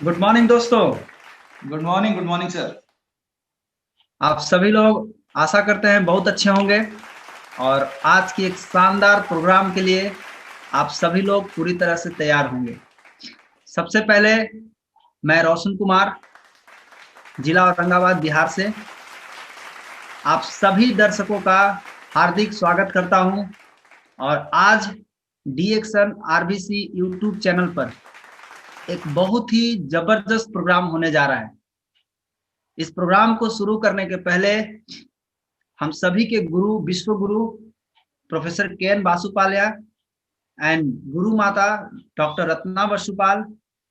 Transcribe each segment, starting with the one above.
Good morning दोस्तों। Good morning sir. आप सभी लोग आशा करते हैं बहुत अच्छे होंगे और आज की एक शानदार प्रोग्राम के लिए आप सभी लोग पूरी तरह से तैयार होंगे। सबसे पहले मैं रोशन कुमार, जिला औरंगाबाद, बिहार से आप सभी दर्शकों का हार्दिक स्वागत करता हूं और आज डीएक्शन आरबीसी यूट्यूब चैनल पर एक बहुत ही जबरदस्त प्रोग्राम होने जा रहा है। इस प्रोग्राम को शुरू करने के पहले हम सभी के गुरु, विश्व गुरु प्रोफेसर के.एन. वासुपाल्या एंड गुरु माता doctor Ratna Vasupal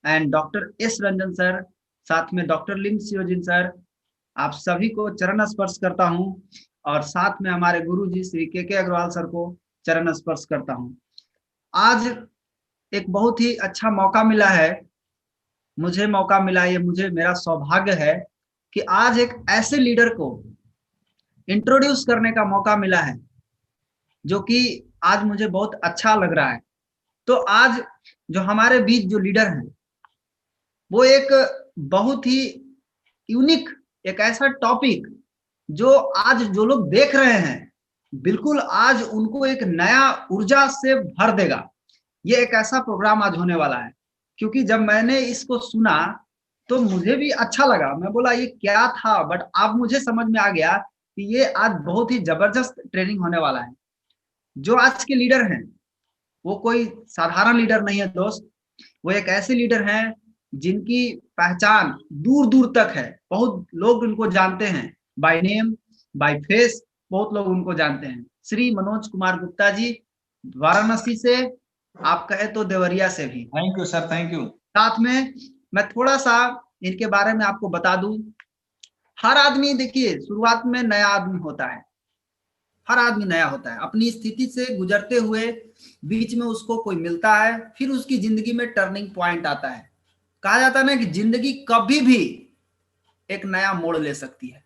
and doctor S. Ranjan sir, साथ में डॉक्टर लिंग सियोजिन सर, आप सभी को चरण स्पर्श करता हूं और साथ में हमारे गुरु जी श्री के अग्रवाल सर को चरण स्पर्श करता हूं। आज एक बहुत ही अच्छा मौका मिला है, मुझे मौका मिला, ये मुझे मेरा सौभाग्य है कि आज एक ऐसे लीडर को इंट्रोड्यूस करने का मौका मिला है जो कि आज मुझे बहुत अच्छा लग रहा है। तो आज जो हमारे बीच जो लीडर हैं वो एक बहुत ही यूनिक, एक ऐसा टॉपिक जो आज जो लोग देख रहे हैं बिल्कुल आज उनको एक नया ऊर्जा से भर देगा। ये एक ऐसा प्रोग्राम आज होने वाला है, क्योंकि जब मैंने इसको सुना तो मुझे भी अच्छा लगा। मैं बोला ये क्या था, बट अब मुझे समझ में आ गया कि ये आज बहुत ही जबरदस्त ट्रेनिंग होने वाला है। जो आज के लीडर हैं वो कोई साधारण लीडर नहीं है दोस्त, वो एक ऐसे लीडर हैं जिनकी पहचान दूर दूर तक है। बहुत लोग उनको जानते हैं बाय नेम, बाय फेस, बहुत लोग उनको जानते हैं। श्री मनोज कुमार गुप्ता जी, वाराणसी से, आप कहे तो देवरिया से भी। Thank you sir, thank you. साथ में मैं थोड़ा सा इनके बारे में आपको बता दूं। हर आदमी, देखिए, शुरुआत में नया आदमी होता है, हर आदमी नया होता है, अपनी स्थिति से गुजरते हुए बीच में उसको कोई मिलता है, फिर उसकी जिंदगी में टर्निंग पॉइंट आता है। कहा जाता है ना कि जिंदगी कभी भी एक नया मोड़ ले सकती है,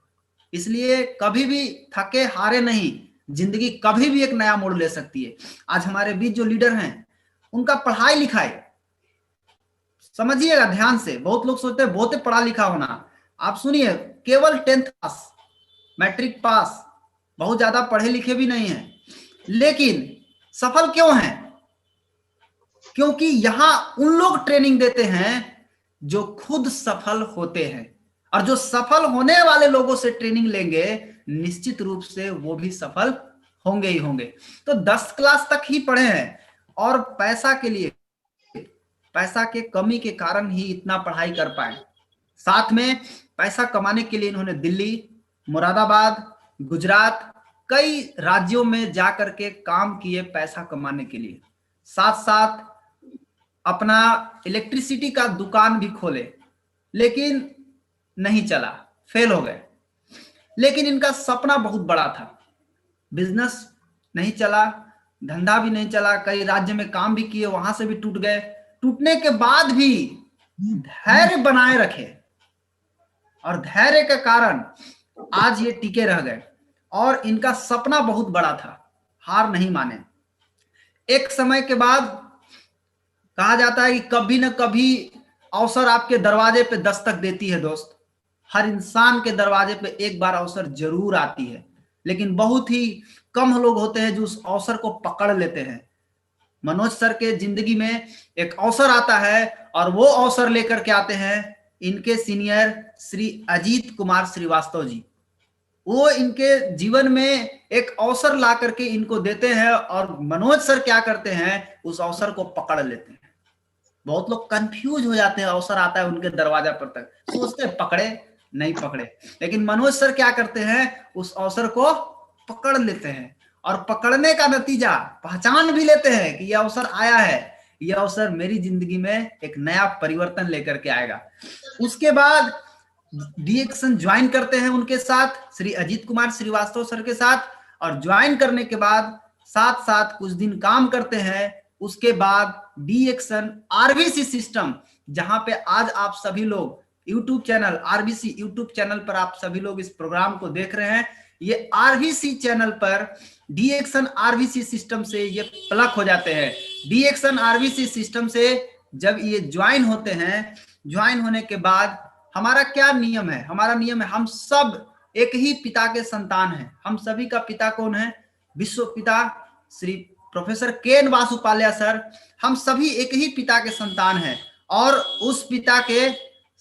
इसलिए कभी भी थके हारे नहीं, जिंदगी कभी भी एक नया मोड़ ले सकती है। आज हमारे बीच जो लीडर हैं उनका पढ़ाई लिखाई समझिएगा ध्यान से। बहुत लोग सोचते हैं बहुत पढ़ा लिखा होना, आप सुनिए, केवल 10th पास, मैट्रिक पास, बहुत ज्यादा पढ़े लिखे भी नहीं है, लेकिन सफल क्यों हैं? क्योंकि यहां उन लोग ट्रेनिंग देते हैं जो खुद सफल होते हैं, और जो सफल होने वाले लोगों से ट्रेनिंग लेंगे निश्चित रूप से वो भी सफल होंगे ही होंगे। तो 10 क्लास तक ही पढ़े हैं और पैसा के लिए, पैसा के कमी के कारण ही इतना पढ़ाई कर पाए। साथ में पैसा कमाने के लिए इन्होंने दिल्ली, मुरादाबाद, गुजरात, कई राज्यों में जाकर के काम किए पैसा कमाने के लिए। साथ साथ अपना इलेक्ट्रिसिटी का दुकान भी खोले, लेकिन नहीं चला, फेल हो गए। लेकिन इनका सपना बहुत बड़ा था, बिजनेस नहीं चला, धंधा भी नहीं चला, कई राज्य में काम भी किए, वहां से भी टूट गए। टूटने के बाद भी धैर्य बनाए रखे और धैर्य के कारण आज ये टिके रह गए, और इनका सपना बहुत बड़ा था, हार नहीं माने। एक समय के बाद कहा जाता है कि कभी न कभी अवसर आपके दरवाजे पे दस्तक देती है दोस्त। हर इंसान के दरवाजे पे एक बार अवसर जरूर आती है, लेकिन बहुत ही कम लोग होते हैं जो उस अवसर को पकड़ लेते हैं। मनोज सर के जिंदगी में एक अवसर आता है और वो अवसर लेकर के आते हैं इनके सीनियर श्री अजीत कुमार श्रीवास्तव जी। वो इनके जीवन में एक अवसर ला करके इनको देते हैं और मनोज सर क्या करते हैं, उस अवसर को पकड़ लेते हैं। बहुत लोग कंफ्यूज हो जाते हैं, अवसर आता है उनके दरवाजा पर तक, सोचते हैं पकड़े नहीं पकड़े, लेकिन मनोज सर क्या करते हैं, उस अवसर को पकड़ लेते हैं और पकड़ने का नतीजा पहचान भी लेते हैं कि यह अवसर आया है, यह अवसर मेरी जिंदगी में एक नया परिवर्तन लेकर के आएगा। उसके बाद डीएक्शन ज्वाइन करते हैं उनके साथ, श्री अजीत कुमार श्रीवास्तव सर के साथ, और ज्वाइन करने के बाद साथ साथ कुछ दिन काम करते हैं। उसके बाद डीएक्शन आरबीसी सिस्टम, जहां पे आज आप सभी लोग YouTube channel RBC YouTube channel पर आप सभी लोग इस प्रोग्राम को देख रहे हैं, ये आरबीसी चैनल पर डीएक्शन आरबीसी सिस्टम से ये प्लग हो जाते हैं। डीएक्शन आरबीसी सिस्टम से जब ये ज्वाइन होते हैं, ज्वाइन होने के बाद हमारा क्या नियम है, हमारा नियम है हम सब एक ही पिता के संतान हैं। हम सभी का पिता कौन है, विश्व पिता श्री प्रोफेसर के वासुपाल्या सर। हम सभी एक ही पिता के संतान हैं और उस पिता के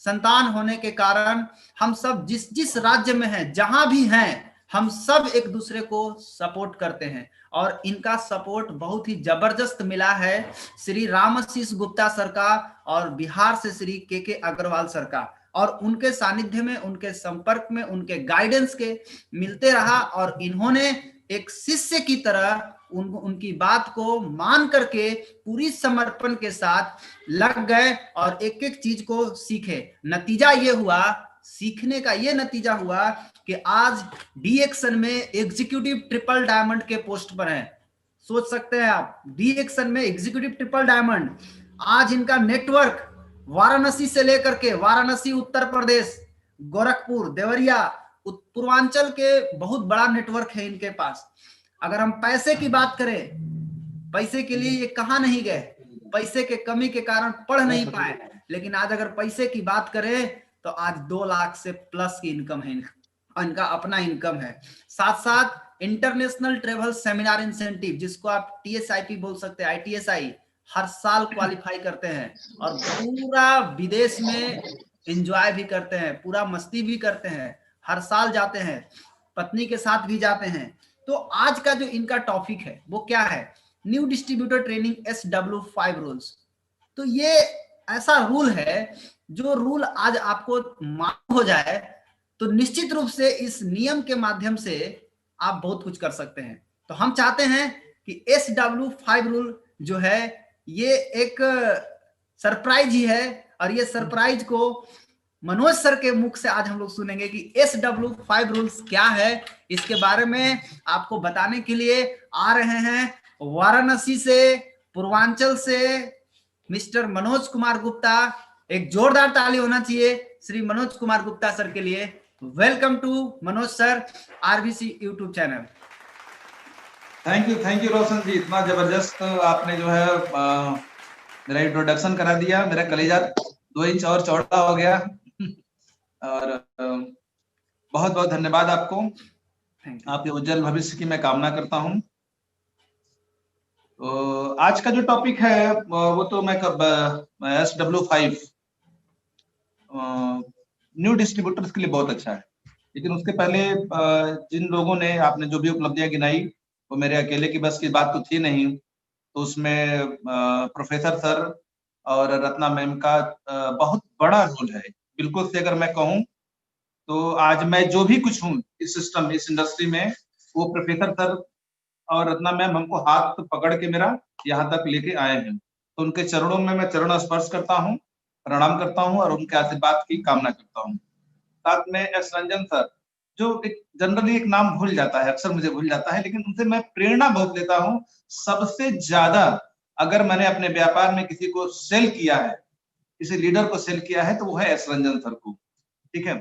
संतान होने के कारण हम सब जिस जिस राज्य में हैं, जहां भी हैं, हम सब एक दूसरे को सपोर्ट करते हैं और इनका सपोर्ट बहुत ही जबरदस्त मिला है श्री रामाशीष गुप्ता सर का और बिहार से श्री के अग्रवाल सर का। और उनके सानिध्य में, उनके संपर्क में, उनके गाइडेंस के मिलते रहा और इन्होंने एक शिष्य की तरह उनकी बात को मान करके पूरी समर्पण के साथ लग गए और एक एक चीज को सीखे। नतीजा ये हुआ, सीखने का ये नतीजा हुआ कि आज डीएक्शन में एग्जीक्यूटिव ट्रिपल डायमंड के पोस्ट पर हैं। सोच सकते हैं आप, डीएक्शन में एग्जीक्यूटिव ट्रिपल डायमंड। आज इनका नेटवर्क वाराणसी से लेकर के, वाराणसी उत्तर प्रदेश, गोरखपुर, देवरिया, पूर्वांचल के बहुत बड़ा नेटवर्क है इनके पास। अगर हम पैसे की बात करें, पैसे के लिए ये कहां नहीं गए, पैसे के कमी के कारण पढ़ नहीं पाए, लेकिन आज अगर पैसे की बात करें तो आज 2 लाख से प्लस की इनकम है, इनका अपना इनकम है। साथ साथ इंटरनेशनल ट्रेवल सेमिनार इंसेंटिव, जिसको आप टीएसआईपी बोल सकते हैं, आईटीएसआई, हर साल क्वालिफाई करते हैं और पूरा विदेश में एंजॉय भी करते हैं, पूरा मस्ती भी करते हैं, हर साल जाते हैं, पत्नी के साथ भी जाते हैं। तो आज का जो इनका टॉपिक है वो क्या है, new distributor training SW5 rules. तो ये ऐसा रूल है, जो रूल आज आपको मालूम हो जाए तो निश्चित रूप से इस नियम के माध्यम से आप बहुत कुछ कर सकते हैं। तो हम चाहते हैं कि SW5 रूल जो है ये एक सरप्राइज ही है और ये सरप्राइज को मनोज सर के मुख से आज हम लोग सुनेंगे कि SW5 रूल्स क्या है। इसके बारे में आपको बताने के लिए आ रहे हैं वाराणसी से, पूर्वांचल से मिस्टर मनोज कुमार गुप्ता। एक जोरदार ताली होना चाहिए श्री मनोज कुमार गुप्ता सर के लिए। Welcome to Manoj sir, RBC YouTube channel. Thank you Roshan ji, इतना जबरदस्त आपने जो है मेरा इंट्रोडक्शन करा दिया, मेरा कलेजा 2 इंच और चौड़ा हो गया और बहुत बहुत धन्यवाद आपको। आपके उज्जवल भविष्य की मैं कामना करता हूं। तो आज का जो टॉपिक है वो तो मैं SW5 न्यू डिस्ट्रीब्यूटर्स के लिए बहुत अच्छा है, लेकिन उसके पहले जिन लोगों ने आपने जो भी उपलब्धियां गिनाई वो मेरे अकेले की बस की बात तो थी नहीं। तो उसमें प्रोफेसर सर और रत्ना मैम का बहुत बड़ा रोल है। बिल्कुल से अगर मैं कहूँ तो आज मैं जो भी कुछ हूँ इस सिस्टम, इस इंडस्ट्री में, वो प्रोफेसर सर और रत्ना मैम हमको हाथ पकड़ के मेरा यहाँ तक लेके आए हैं। तो उनके चरणों में मैं चरण स्पर्श करता हूँ, प्रणाम करता हूँ और उनके आशीर्वाद की कामना करता हूँ। साथ में एस रंजन सर, जो एक जनरली एक नाम भूल जाता है, अक्सर मुझे भूल जाता है, लेकिन उनसे मैं प्रेरणा बहुत लेता हूँ। सबसे ज्यादा अगर मैंने अपने व्यापार में किसी को सेल किया है, किसी लीडर को सेल किया है, तो वो है एस रंजन सर को। ठीक है,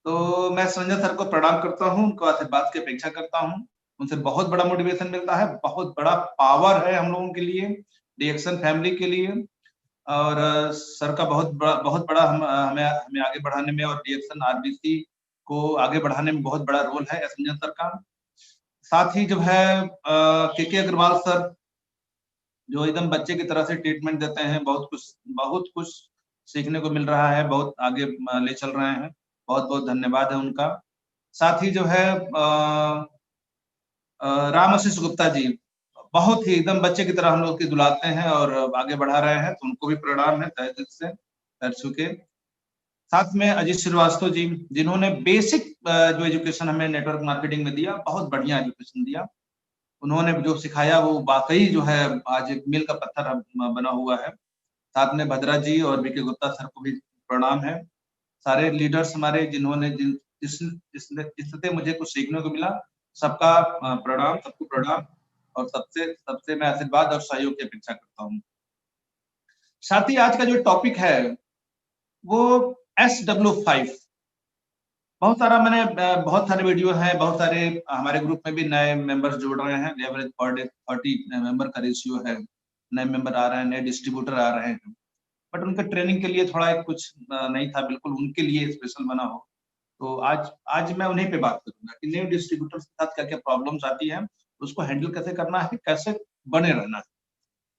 तो मैं एस रंजन सर को प्रणाम करता हूँ, उनको आशीर्वाद की अपेक्षा करता हूँ। उनसे बहुत बड़ा मोटिवेशन मिलता है, बहुत बड़ा पावर है हम लोगों के लिए, डीएक्शन फैमिली के लिए। और सर का बहुत बड़ा हमें आगे बढ़ाने में और डीएक्शन आरबीसी को आगे बढ़ाने में बहुत बड़ा रोल है एस रंजन सर का। साथ ही जो है के अग्रवाल सर, जो एकदम बच्चे की तरह से ट्रीटमेंट देते हैं, बहुत कुछ सीखने को मिल रहा है, बहुत आगे ले चल रहे हैं, बहुत बहुत धन्यवाद है उनका। साथ ही जो है रामाशीष गुप्ता जी, बहुत ही एकदम बच्चे की तरह हम लोग की दुलाते हैं और आगे बढ़ा रहे हैं, तो उनको भी प्रणाम है तहे दिल से, पैर छू के। साथ में अजीत श्रीवास्तव जी, जिन्होंने बेसिक जो एजुकेशन हमें नेटवर्क मार्केटिंग में दिया, बहुत बढ़िया एजुकेशन दिया। उन्होंने जो सिखाया वो वाकई जो है आज एक मील का पत्थर बना हुआ है। साथ में भद्रा जी और बीके गुप्ता सर को भी प्रणाम है। सारे लीडर्स हमारे जिन्होंने जिससे मुझे कुछ सीखने को मिला, सबका प्रणाम, सबको प्रणाम, और सबसे सबसे मैं आशीर्वाद और सहयोग की अपेक्षा करता हूँ। साथ ही आज का जो टॉपिक है वो SW5। बहुत सारा मैंने बहुत सारे वीडियो हैं, बहुत सारे हमारे ग्रुप में भी नए मेंबर्स जुड़ रहे हैं। एवरेज पर डे 30 मेंबर का रेशियो है, नए मेंबर आ रहे हैं, नए डिस्ट्रीब्यूटर आ रहे हैं। बट उनके ट्रेनिंग के लिए थोड़ा एक कुछ नहीं था, बिल्कुल उनके लिए स्पेशल बना हो। तो आज आज मैं उन्हीं पे बात करूंगा कि नए डिस्ट्रीब्यूटर्स के साथ क्या क्या प्रॉब्लम्स आती है, उसको हैंडल कैसे करना है, कैसे बने रहना है।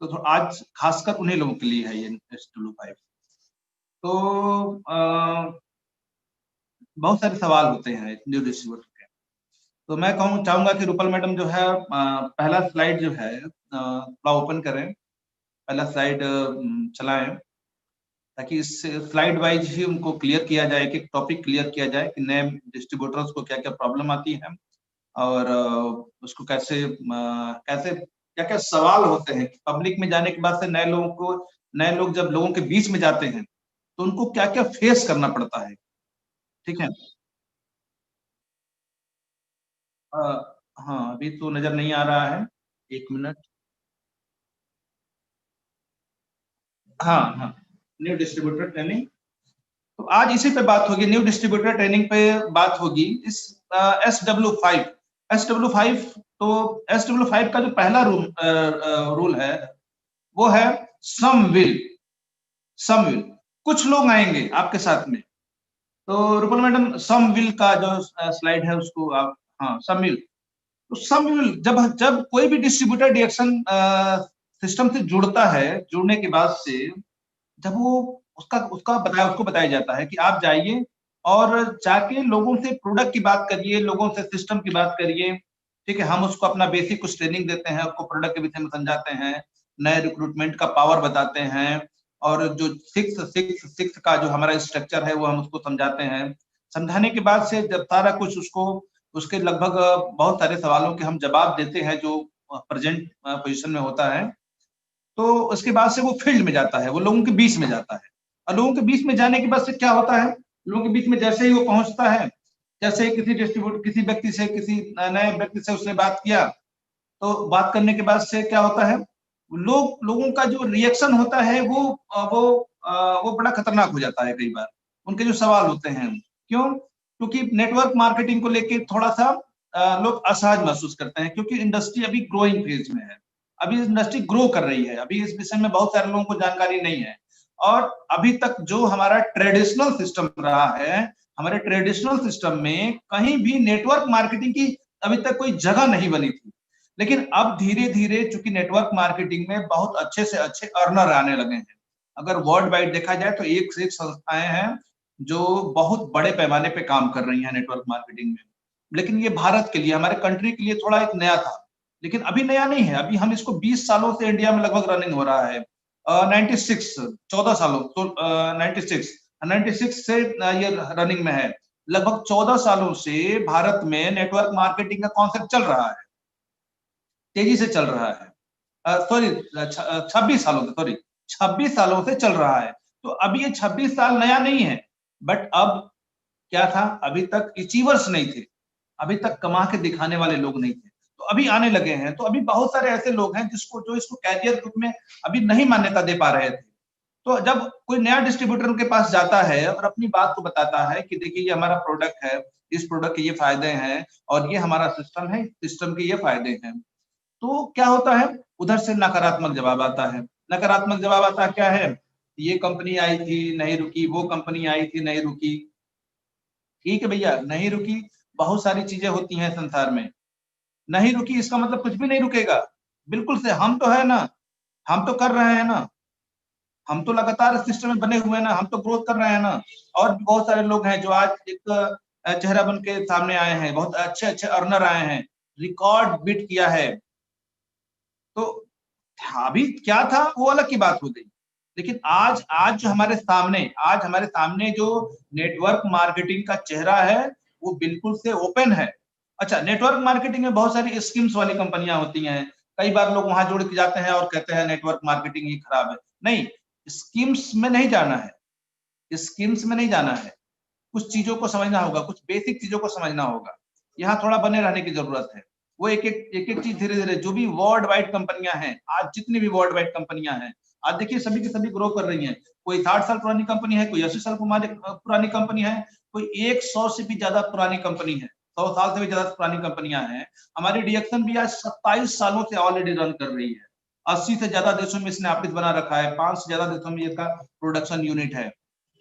तो आज खासकर उन्हीं लोगों के लिए है ये SW5। तो बहुत सारे सवाल होते हैं न्यू डिस्ट्रीब्यूटर के। तो मैं चाहूंगा कि रूपल मैडम जो है पहला स्लाइड जो है थोड़ा ओपन करें, पहला स्लाइड चलाएं, ताकि इस स्लाइड वाइज ही उनको क्लियर किया जाए, कि टॉपिक क्लियर किया जाए कि नए डिस्ट्रीब्यूटर्स को क्या क्या प्रॉब्लम आती है, और उसको कैसे कैसे क्या क्या सवाल होते हैं। पब्लिक में जाने के बाद से नए लोग जब लोगों के बीच में जाते हैं तो उनको क्या क्या फेस करना पड़ता है। ठीक है। हाँ, अभी तो नजर नहीं आ रहा है, 1 मिनट। हाँ हाँ, न्यू डिस्ट्रीब्यूटर ट्रेनिंग। तो आज इसी पे बात होगी, न्यू डिस्ट्रीब्यूटर ट्रेनिंग पे बात होगी। इस SW5 तो SW5 का जो पहला रूल है वो है सम विल। कुछ लोग आएंगे आपके साथ में। तो रूपल मैडम सम विल का जो स्लाइड है उसको आप, हाँ सम विल। तो सम विल, जब जब कोई भी डिस्ट्रीब्यूटर डिरेक्शन सिस्टम से जुड़ता है, जुड़ने के बाद से जब वो उसको बताया जाता है कि आप जाइए और जाके लोगों से प्रोडक्ट की बात करिए, लोगों से सिस्टम की बात करिए। ठीक है, हम उसको अपना बेसिक कुछ ट्रेनिंग देते हैं, उसको प्रोडक्ट के विषय में समझाते हैं, नए रिक्रूटमेंट का पावर बताते हैं, और जो सिक्स सिक्स सिक्स का जो हमारा स्ट्रक्चर है वो हम उसको समझाते हैं। समझाने के बाद से जब सारा कुछ उसको, उसके लगभग बहुत सारे सवालों के हम जवाब देते हैं जो प्रेजेंट पोजीशन में होता है। तो उसके बाद से वो फील्ड में जाता है, वो लोगों के बीच में जाता है। और लोगों के बीच में जाने के बाद से क्या होता है, लोगों के बीच में जैसे ही वो पहुंचता है, जैसे किसी डिस्ट्रीब्यूटर किसी व्यक्ति से, किसी नए व्यक्ति से उसने बात किया, तो बात करने के बाद से क्या होता है, लोगों का जो रिएक्शन होता है वो बड़ा खतरनाक हो जाता है कई बार। उनके जो सवाल होते हैं, क्यों? क्योंकि नेटवर्क मार्केटिंग को लेके थोड़ा सा लोग असहज महसूस करते हैं, क्योंकि इंडस्ट्री अभी ग्रोइंग फेज में है। अभी इंडस्ट्री ग्रो कर रही है, अभी इस विषय में बहुत सारे लोगों को जानकारी नहीं है। और अभी तक जो हमारा ट्रेडिशनल सिस्टम रहा है, हमारे ट्रेडिशनल सिस्टम में कहीं भी नेटवर्क मार्केटिंग की अभी तक कोई जगह नहीं बनी थी। लेकिन अब धीरे धीरे चूंकि नेटवर्क मार्केटिंग में बहुत अच्छे से अच्छे अर्नर आने लगे हैं। अगर वर्ल्ड वाइड देखा जाए तो एक से एक संस्थाएं हैं जो बहुत बड़े पैमाने पे काम कर रही हैं नेटवर्क मार्केटिंग में। लेकिन ये भारत के लिए, हमारे कंट्री के लिए थोड़ा एक नया था। लेकिन अभी नया नहीं है, अभी हम इसको 20 सालों से इंडिया में लगभग रनिंग हो रहा है। 96 14 सालों तो 96 से ये रनिंग में है। लगभग 14 सालों से भारत में नेटवर्क मार्केटिंग का कॉन्सेप्ट चल रहा है, तेजी से चल रहा है। सॉरी 26 सालों से, सॉरी 26 सालों से चल रहा है। तो अभी ये 26 साल नया नहीं है। बट अब क्या था, अभी तक अचीवर्स नहीं थे, अभी तक कमा के दिखाने वाले लोग नहीं थे। तो अभी आने लगे हैं। तो अभी बहुत सारे ऐसे लोग हैं जिसको जो इसको कैरियर के रूप में अभी नहीं मान्यता दे पा रहे थे। तो जब कोई नया डिस्ट्रीब्यूटर उनके पास जाता है और अपनी बात को बताता है कि देखिए ये हमारा प्रोडक्ट है, इस प्रोडक्ट के ये फायदे हैं, और ये हमारा सिस्टम है, सिस्टम के ये फायदे हैं, तो क्या होता है, उधर से नकारात्मक जवाब आता है। नकारात्मक जवाब आता क्या है, ये कंपनी आई थी नहीं रुकी, वो कंपनी आई थी नहीं रुकी। ठीक है भैया, नहीं रुकी, बहुत सारी चीजें होती हैं संसार में। नहीं रुकी इसका मतलब कुछ भी नहीं रुकेगा। बिल्कुल से हम तो है ना, हम तो कर रहे हैं ना, हम तो लगातार सिस्टम में बने हुए हैं ना, हम तो ग्रोथ कर रहे हैं ना। और भी बहुत सारे लोग हैं जो आज एक चेहरा बन के सामने आए हैं, बहुत अच्छे अच्छे अर्नर आए हैं, रिकॉर्ड बीट किया है। तो अभी क्या था वो अलग की बात हो गई, लेकिन आज जो हमारे सामने जो नेटवर्क मार्केटिंग का चेहरा है वो बिल्कुल से ओपन है। अच्छा, नेटवर्क मार्केटिंग में बहुत सारी स्कीम्स वाली कंपनियां होती हैं, कई बार लोग वहां जुड़ के जाते हैं और कहते हैं नेटवर्क मार्केटिंग ही खराब है। नहीं, स्कीम्स में नहीं जाना है, स्कीम्स में नहीं जाना है, कुछ चीजों को समझना होगा, कुछ बेसिक चीजों को समझना होगा, यहाँ थोड़ा बने रहने की जरूरत है। वो एक एक चीज धीरे धीरे, जो भी वर्ल्ड वाइड कंपनियां हैं आज, जितनी भी वर्ल्ड वाइड कंपनियां हैं आज देखिए सभी की सभी ग्रो कर रही हैं। कोई 60 साल पुरानी कंपनी है, कोई 80 साल पुरानी कंपनी है, कोई 100 से भी ज्यादा पुरानी कंपनी है, 100 साल से भी ज्यादा पुरानी कंपनियां हैं। हमारी डीएक्सन भी आज 27 सालों से ऑलरेडी रन कर रही है, 80 से ज्यादा देशों में इसने ऑफिस बना रखा है, 5 से ज्यादा देशों में इसका प्रोडक्शन यूनिट है।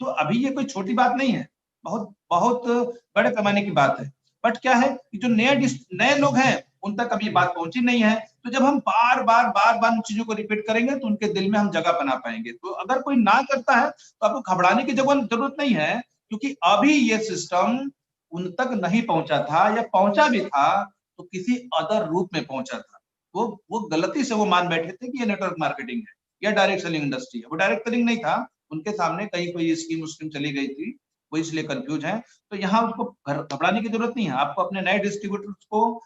तो अभी ये कोई छोटी बात नहीं है, बहुत बहुत बड़े पैमाने की बात है। बट क्या है कि जो नए लोग हैं उन तक अभी बात पहुंची नहीं है। तो जब हम बार बार उन चीजों को रिपीट करेंगे तो उनके दिल में हम जगह बना पाएंगे। तो अगर कोई ना करता है तो आपको घबराने की जरूरत नहीं है, क्योंकि अभी ये सिस्टम उन तक नहीं पहुंचा था, या पहुंचा भी था तो किसी अदर रूप में पहुंचा था। वो गलती से वो मान बैठे थे कि ये नेटवर्क मार्केटिंग है या डायरेक्ट सेलिंग इंडस्ट्री है। वो डायरेक्ट सेलिंग नहीं था, उनके सामने कहीं कोई स्कीम चली गई थी, वो इसलिए कंफ्यूज है। तो यहाँ उसको घबराने की जरूरत नहीं है, आपको अपने नए डिस्ट्रीब्यूटर्स को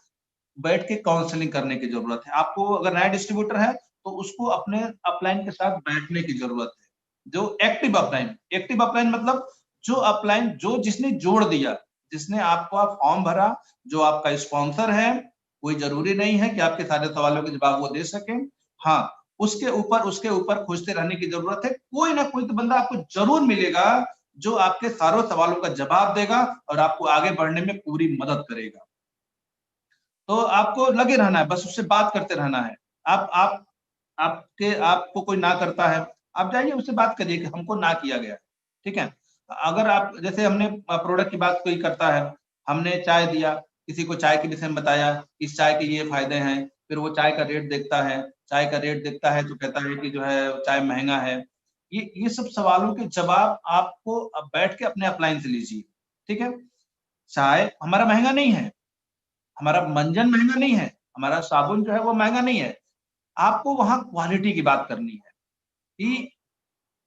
बैठ के काउंसलिंग करने की जरूरत है। आपको अगर नया डिस्ट्रीब्यूटर है तो उसको अपने अपलाइन के साथ बैठने की जरूरत है। जो एक्टिव अपलाइन मतलब जो अपलाइन जो जिसने जोड़ दिया, जिसने आपको फॉर्म भरा, जो आपका स्पॉन्सर है, कोई जरूरी नहीं है कि आपके सारे सवालों के जवाब वो दे सके। हाँ, उसके ऊपर खोजते रहने की जरूरत है। कोई ना कोई तो बंदा आपको जरूर मिलेगा जो आपके सारों सवालों का जवाब देगा और आपको आगे बढ़ने में पूरी मदद करेगा। तो आपको लगे रहना है, बस उससे बात करते रहना है। आप आपको कोई ना करता है, आप जाइए उससे बात करिए कि हमको ना किया गया, ठीक है। अगर आप जैसे हमने प्रोडक्ट की बात कोई करता है, हमने चाय दिया, किसी को चाय के विषय में बताया, इस चाय के ये फायदे हैं, फिर वो चाय का रेट देखता है, तो कहता है कि जो है चाय महंगा है। ये सब सवालों के जवाब आपको अब बैठ के अपने अपलाइन से लीजिए, ठीक है। चाय हमारा महंगा नहीं है, हमारा मंजन महंगा नहीं है, हमारा साबुन जो है वो महंगा नहीं है। आपको वहां क्वालिटी की बात करनी है कि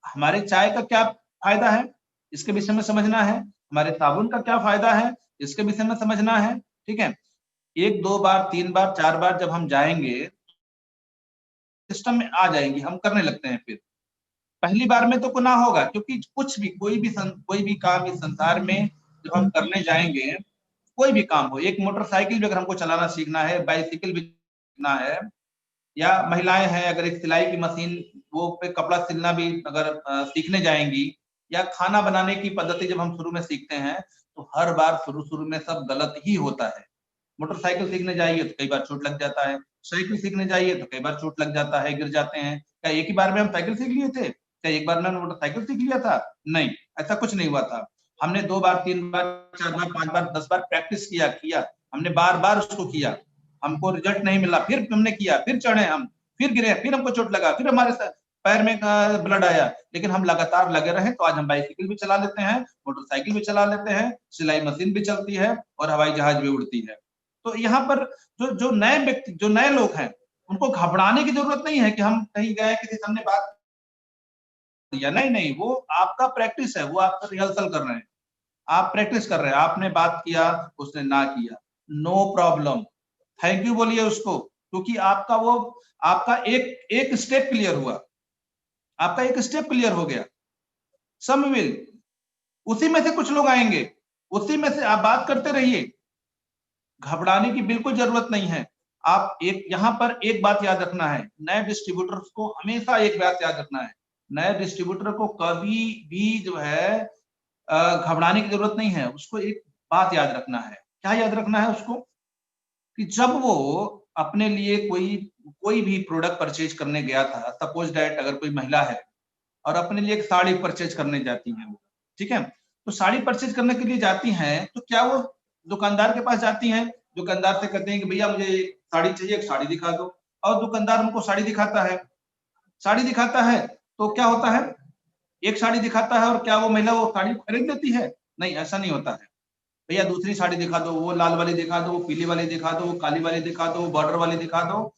हमारे चाय का क्या फायदा है, इसके विषय में समझना है। हमारे साबुन का क्या फायदा है, इसके विषय में समझना है, ठीक है। 1 2 बार 3 बार 4 बार जब हम जाएंगे सिस्टम में आ जाएंगे, हम करने लगते हैं। फिर पहली बार में तो गुनाह होगा, क्योंकि कुछ भी कोई भी काम इस संसार में जब हम करने जाएंगे, कोई भी काम हो, एक मोटरसाइकिल भी अगर हमको चलाना सीखना है, बाइसिकल भी सीखना है, या महिलाएं हैं अगर एक सिलाई की मशीन वो पे कपड़ा सिलना भी अगर सीखने जाएंगी, या खाना बनाने की पद्धति जब हम शुरू में सीखते हैं, तो हर बार शुरू में सब गलत ही होता है। मोटरसाइकिल सीखने जाइए तो कई बार चोट लग जाता है, साइकिल सीखने जाइए तो कई बार चोट लग जाता है, गिर जाते हैं। क्या एक ही बार में हम साइकिल सीख लिए थे? क्या एक बार में हमने मोटरसाइकिल सीख लिया था? नहीं, ऐसा कुछ नहीं हुआ था। हमने 2 बार 3 बार 4 बार 5 बार 10 बार प्रैक्टिस किया, हमने बार उसको किया, हमको रिजल्ट नहीं मिला, फिर हमने किया, फिर चढ़े हम, फिर गिरे, फिर हमको चोट लगा, फिर हमारे पैर में ब्लड आया, लेकिन हम लगातार लगे रहे तो आज हम बाइसिकल भी चला लेते हैं, मोटरसाइकिल भी चला लेते हैं, सिलाई मशीन भी चलती है और हवाई जहाज भी उड़ती है। तो यहाँ पर जो नए व्यक्ति, जो नए लोग हैं, उनको घबराने की जरूरत नहीं है कि हम कहीं गए किसी से हमने बात किया, नहीं, वो आपका प्रैक्टिस है, वो आप रिहर्सल कर रहे हैं, आप प्रैक्टिस कर रहे हैं, आपने बात किया, उसने ना किया, नो प्रॉब्लम, थैंक यू बोलिए उसको, क्योंकि आपका एक स्टेप क्लियर हुआ, आपका एक स्टेप क्लियर हो गया। सम विल, उसी में से कुछ लोग आएंगे, उसी में से आप बात करते रहिए, घबराने की बिल्कुल जरूरत नहीं है। आप यहाँ पर एक बात याद रखना है, नए डिस्ट्रीब्यूटर्स को हमेशा एक बात याद रखना है, नए डिस्ट्रीब्यूटर को कभी भी जो है घबराने की जरूरत नहीं है। उसको एक बात याद रखना है, क्या याद रखना है उसको, कि जब वो अपने लिए कोई भी प्रोडक्ट परचेज करने गया था, सपोज दैट अगर कोई महिला है और अपने लिए एक साड़ी परचेज करने जाती है वो, ठीक है, तो साड़ी परचेज करने के लिए जाती हैं तो क्या वो दुकानदार के पास जाती हैं, दुकानदार से कहते हैं कि भैया मुझे साड़ी चाहिए, एक साड़ी दिखा दो, और दुकानदार उनको साड़ी दिखाता है, तो क्या होता है, एक साड़ी दिखाता है और क्या वो महिला वो साड़ी खरीद लेती है? नहीं, ऐसा नहीं होता है। भैया दूसरी साड़ी दिखा दो, वो लाल वाली दिखा दो, वो पीली वाली दिखा दो, वो काली वाली दिखा दो, वो बॉर्डर वाली दिखा दो,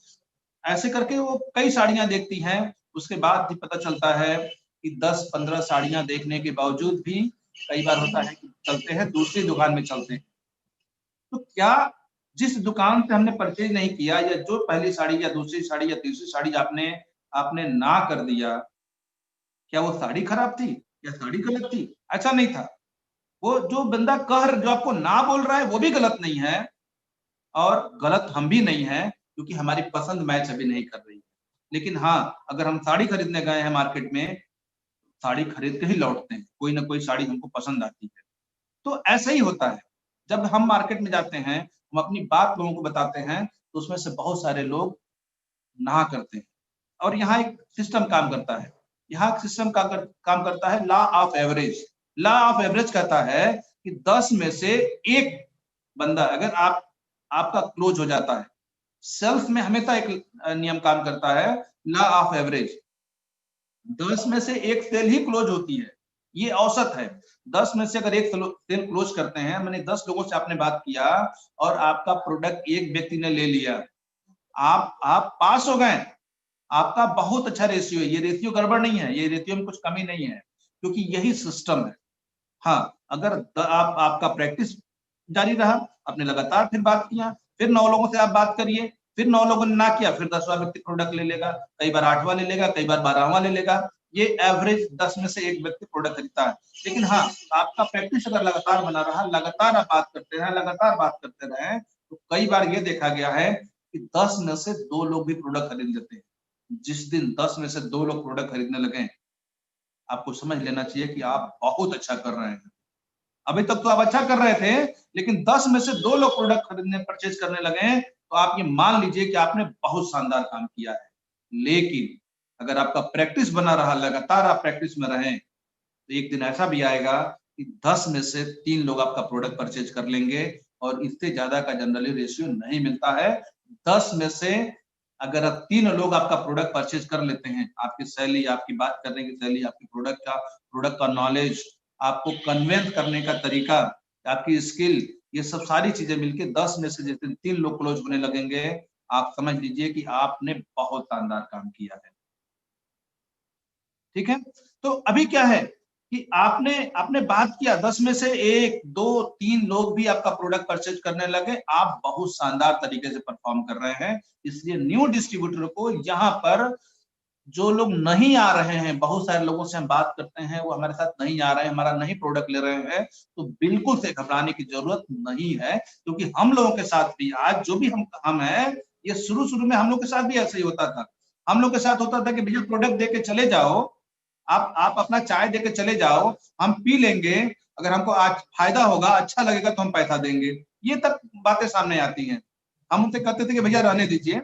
ऐसे करके वो कई साड़ियां देखती हैं, उसके बाद भी पता चलता है कि 10-15 साड़ियां देखने के बावजूद भी कई बार होता है कि चलते हैं दूसरी दुकान में चलते हैं। तो क्या जिस दुकान से हमने परचेज नहीं किया, या जो पहली साड़ी या दूसरी साड़ी या तीसरी साड़ी आपने आपने ना कर दिया, क्या वो साड़ी खराब थी या साड़ी गलत थी? ऐसा नहीं था। वो जो बंदा जो आपको ना बोल रहा है वो भी गलत नहीं है, और गलत हम भी नहीं है, क्योंकि हमारी पसंद मैच अभी नहीं कर रही है। लेकिन हाँ, अगर हम साड़ी खरीदने गए हैं मार्केट में, साड़ी खरीद के ही लौटते हैं, कोई ना कोई साड़ी हमको पसंद आती है। तो ऐसा ही होता है, जब हम मार्केट में जाते हैं, हम अपनी बात लोगों को बताते हैं, तो उसमें से बहुत सारे लोग ना करते हैं। और यहाँ एक सिस्टम काम करता है, यहाँ एक सिस्टम काम करता है, law of average. Law of average कहता है कि 10 में से एक बंदा अगर आपका क्लोज हो जाता है, सेल्स में हमेशा एक नियम काम करता है, लॉ ऑफ एवरेज। 10 में से एक सेल ही क्लोज होती है, ये औसत है। 10 में से अगर एक सेल क्लोज करते हैं, मैंने 10 लोगों से आपने बात किया और आपका प्रोडक्ट एक व्यक्ति ने ले लिया, आप पास हो गए, आपका बहुत अच्छा रेशियो है। ये रेशियो गड़बड़ नहीं है, ये रेशियो में कुछ कमी नहीं है, क्योंकि यही सिस्टम है। हाँ, अगर आपका प्रैक्टिस जारी रहा, आपने लगातार फिर बात किया, फिर 9 लोगों से आप बात करिए, फिर 9 लोगों ने ना किया, फिर 10वां व्यक्ति प्रोडक्ट ले लेगा, कई बार 8वां ले लेगा, कई बार 12वां ले लेगा। ये एवरेज 10 में से एक व्यक्ति प्रोडक्ट खरीदता है। लेकिन हाँ, आपका प्रैक्टिस अगर लगातार बना रहा, लगातार आप बात करते रहे, लगातार बात करते रहे, तो कई बार ये देखा गया है कि 10 में से 2 लोग भी प्रोडक्ट खरीद लेते हैं। जिस दिन 10 में से 2 लोग प्रोडक्ट खरीदने लगे, आपको समझ लेना चाहिए कि आप बहुत अच्छा कर रहे हैं। अभी तक तो आप अच्छा कर रहे थे, लेकिन 10 में से 2 लोग प्रोडक्ट खरीदने परचेज करने लगे, तो आप ये मान लीजिए कि आपने बहुत शानदार काम किया है। लेकिन अगर आपका प्रैक्टिस बना रहा, लगातार आप प्रैक्टिस में रहें, तो एक दिन ऐसा भी आएगा कि 10 में से 3 लोग आपका प्रोडक्ट परचेज कर लेंगे, और इससे ज्यादा का जनरली रेशियो नहीं मिलता है। 10 में से अगर 3 लोग आपका प्रोडक्ट परचेज कर लेते हैं, आपकी शैली, आपकी बात करने की शैली, आपकी प्रोडक्ट का नॉलेज, आपको कन्वेंस करने का तरीका, आपकी स्किल, ये सब सारी चीजें मिलके 10 में से जिस दिन 3 लोग क्लोज होने लगेंगे, आप समझ लीजिए कि आपने बहुत शानदार काम किया है। ठीक है, तो अभी क्या है कि आपने बात किया, 10 में से 1, 2, 3 लोग भी आपका प्रोडक्ट परचेज करने लगे, आप बहुत शानदार तरीके से परफॉर्म कर रहे हैं। इसलिए न्यू डिस्ट्रीब्यूटर को यहाँ पर जो लोग नहीं आ रहे हैं, बहुत सारे लोगों से हम बात करते हैं, वो हमारे साथ नहीं आ रहे हैं, हमारा नहीं प्रोडक्ट ले रहे हैं, तो बिल्कुल से घबराने की जरूरत नहीं है, क्योंकि हम लोगों के साथ भी आज जो भी हम हैं, ये शुरू में हम लोग के साथ भी ऐसे ही होता था। हम लोग के साथ होता था कि भैया प्रोडक्ट दे के चले जाओ, आप अपना चाय दे के चले जाओ, हम पी लेंगे, अगर हमको आज फायदा होगा, अच्छा लगेगा तो हम पैसा देंगे। ये तक बातें सामने आती हैं। हम उनसे कहते थे कि भैया रहने दीजिए,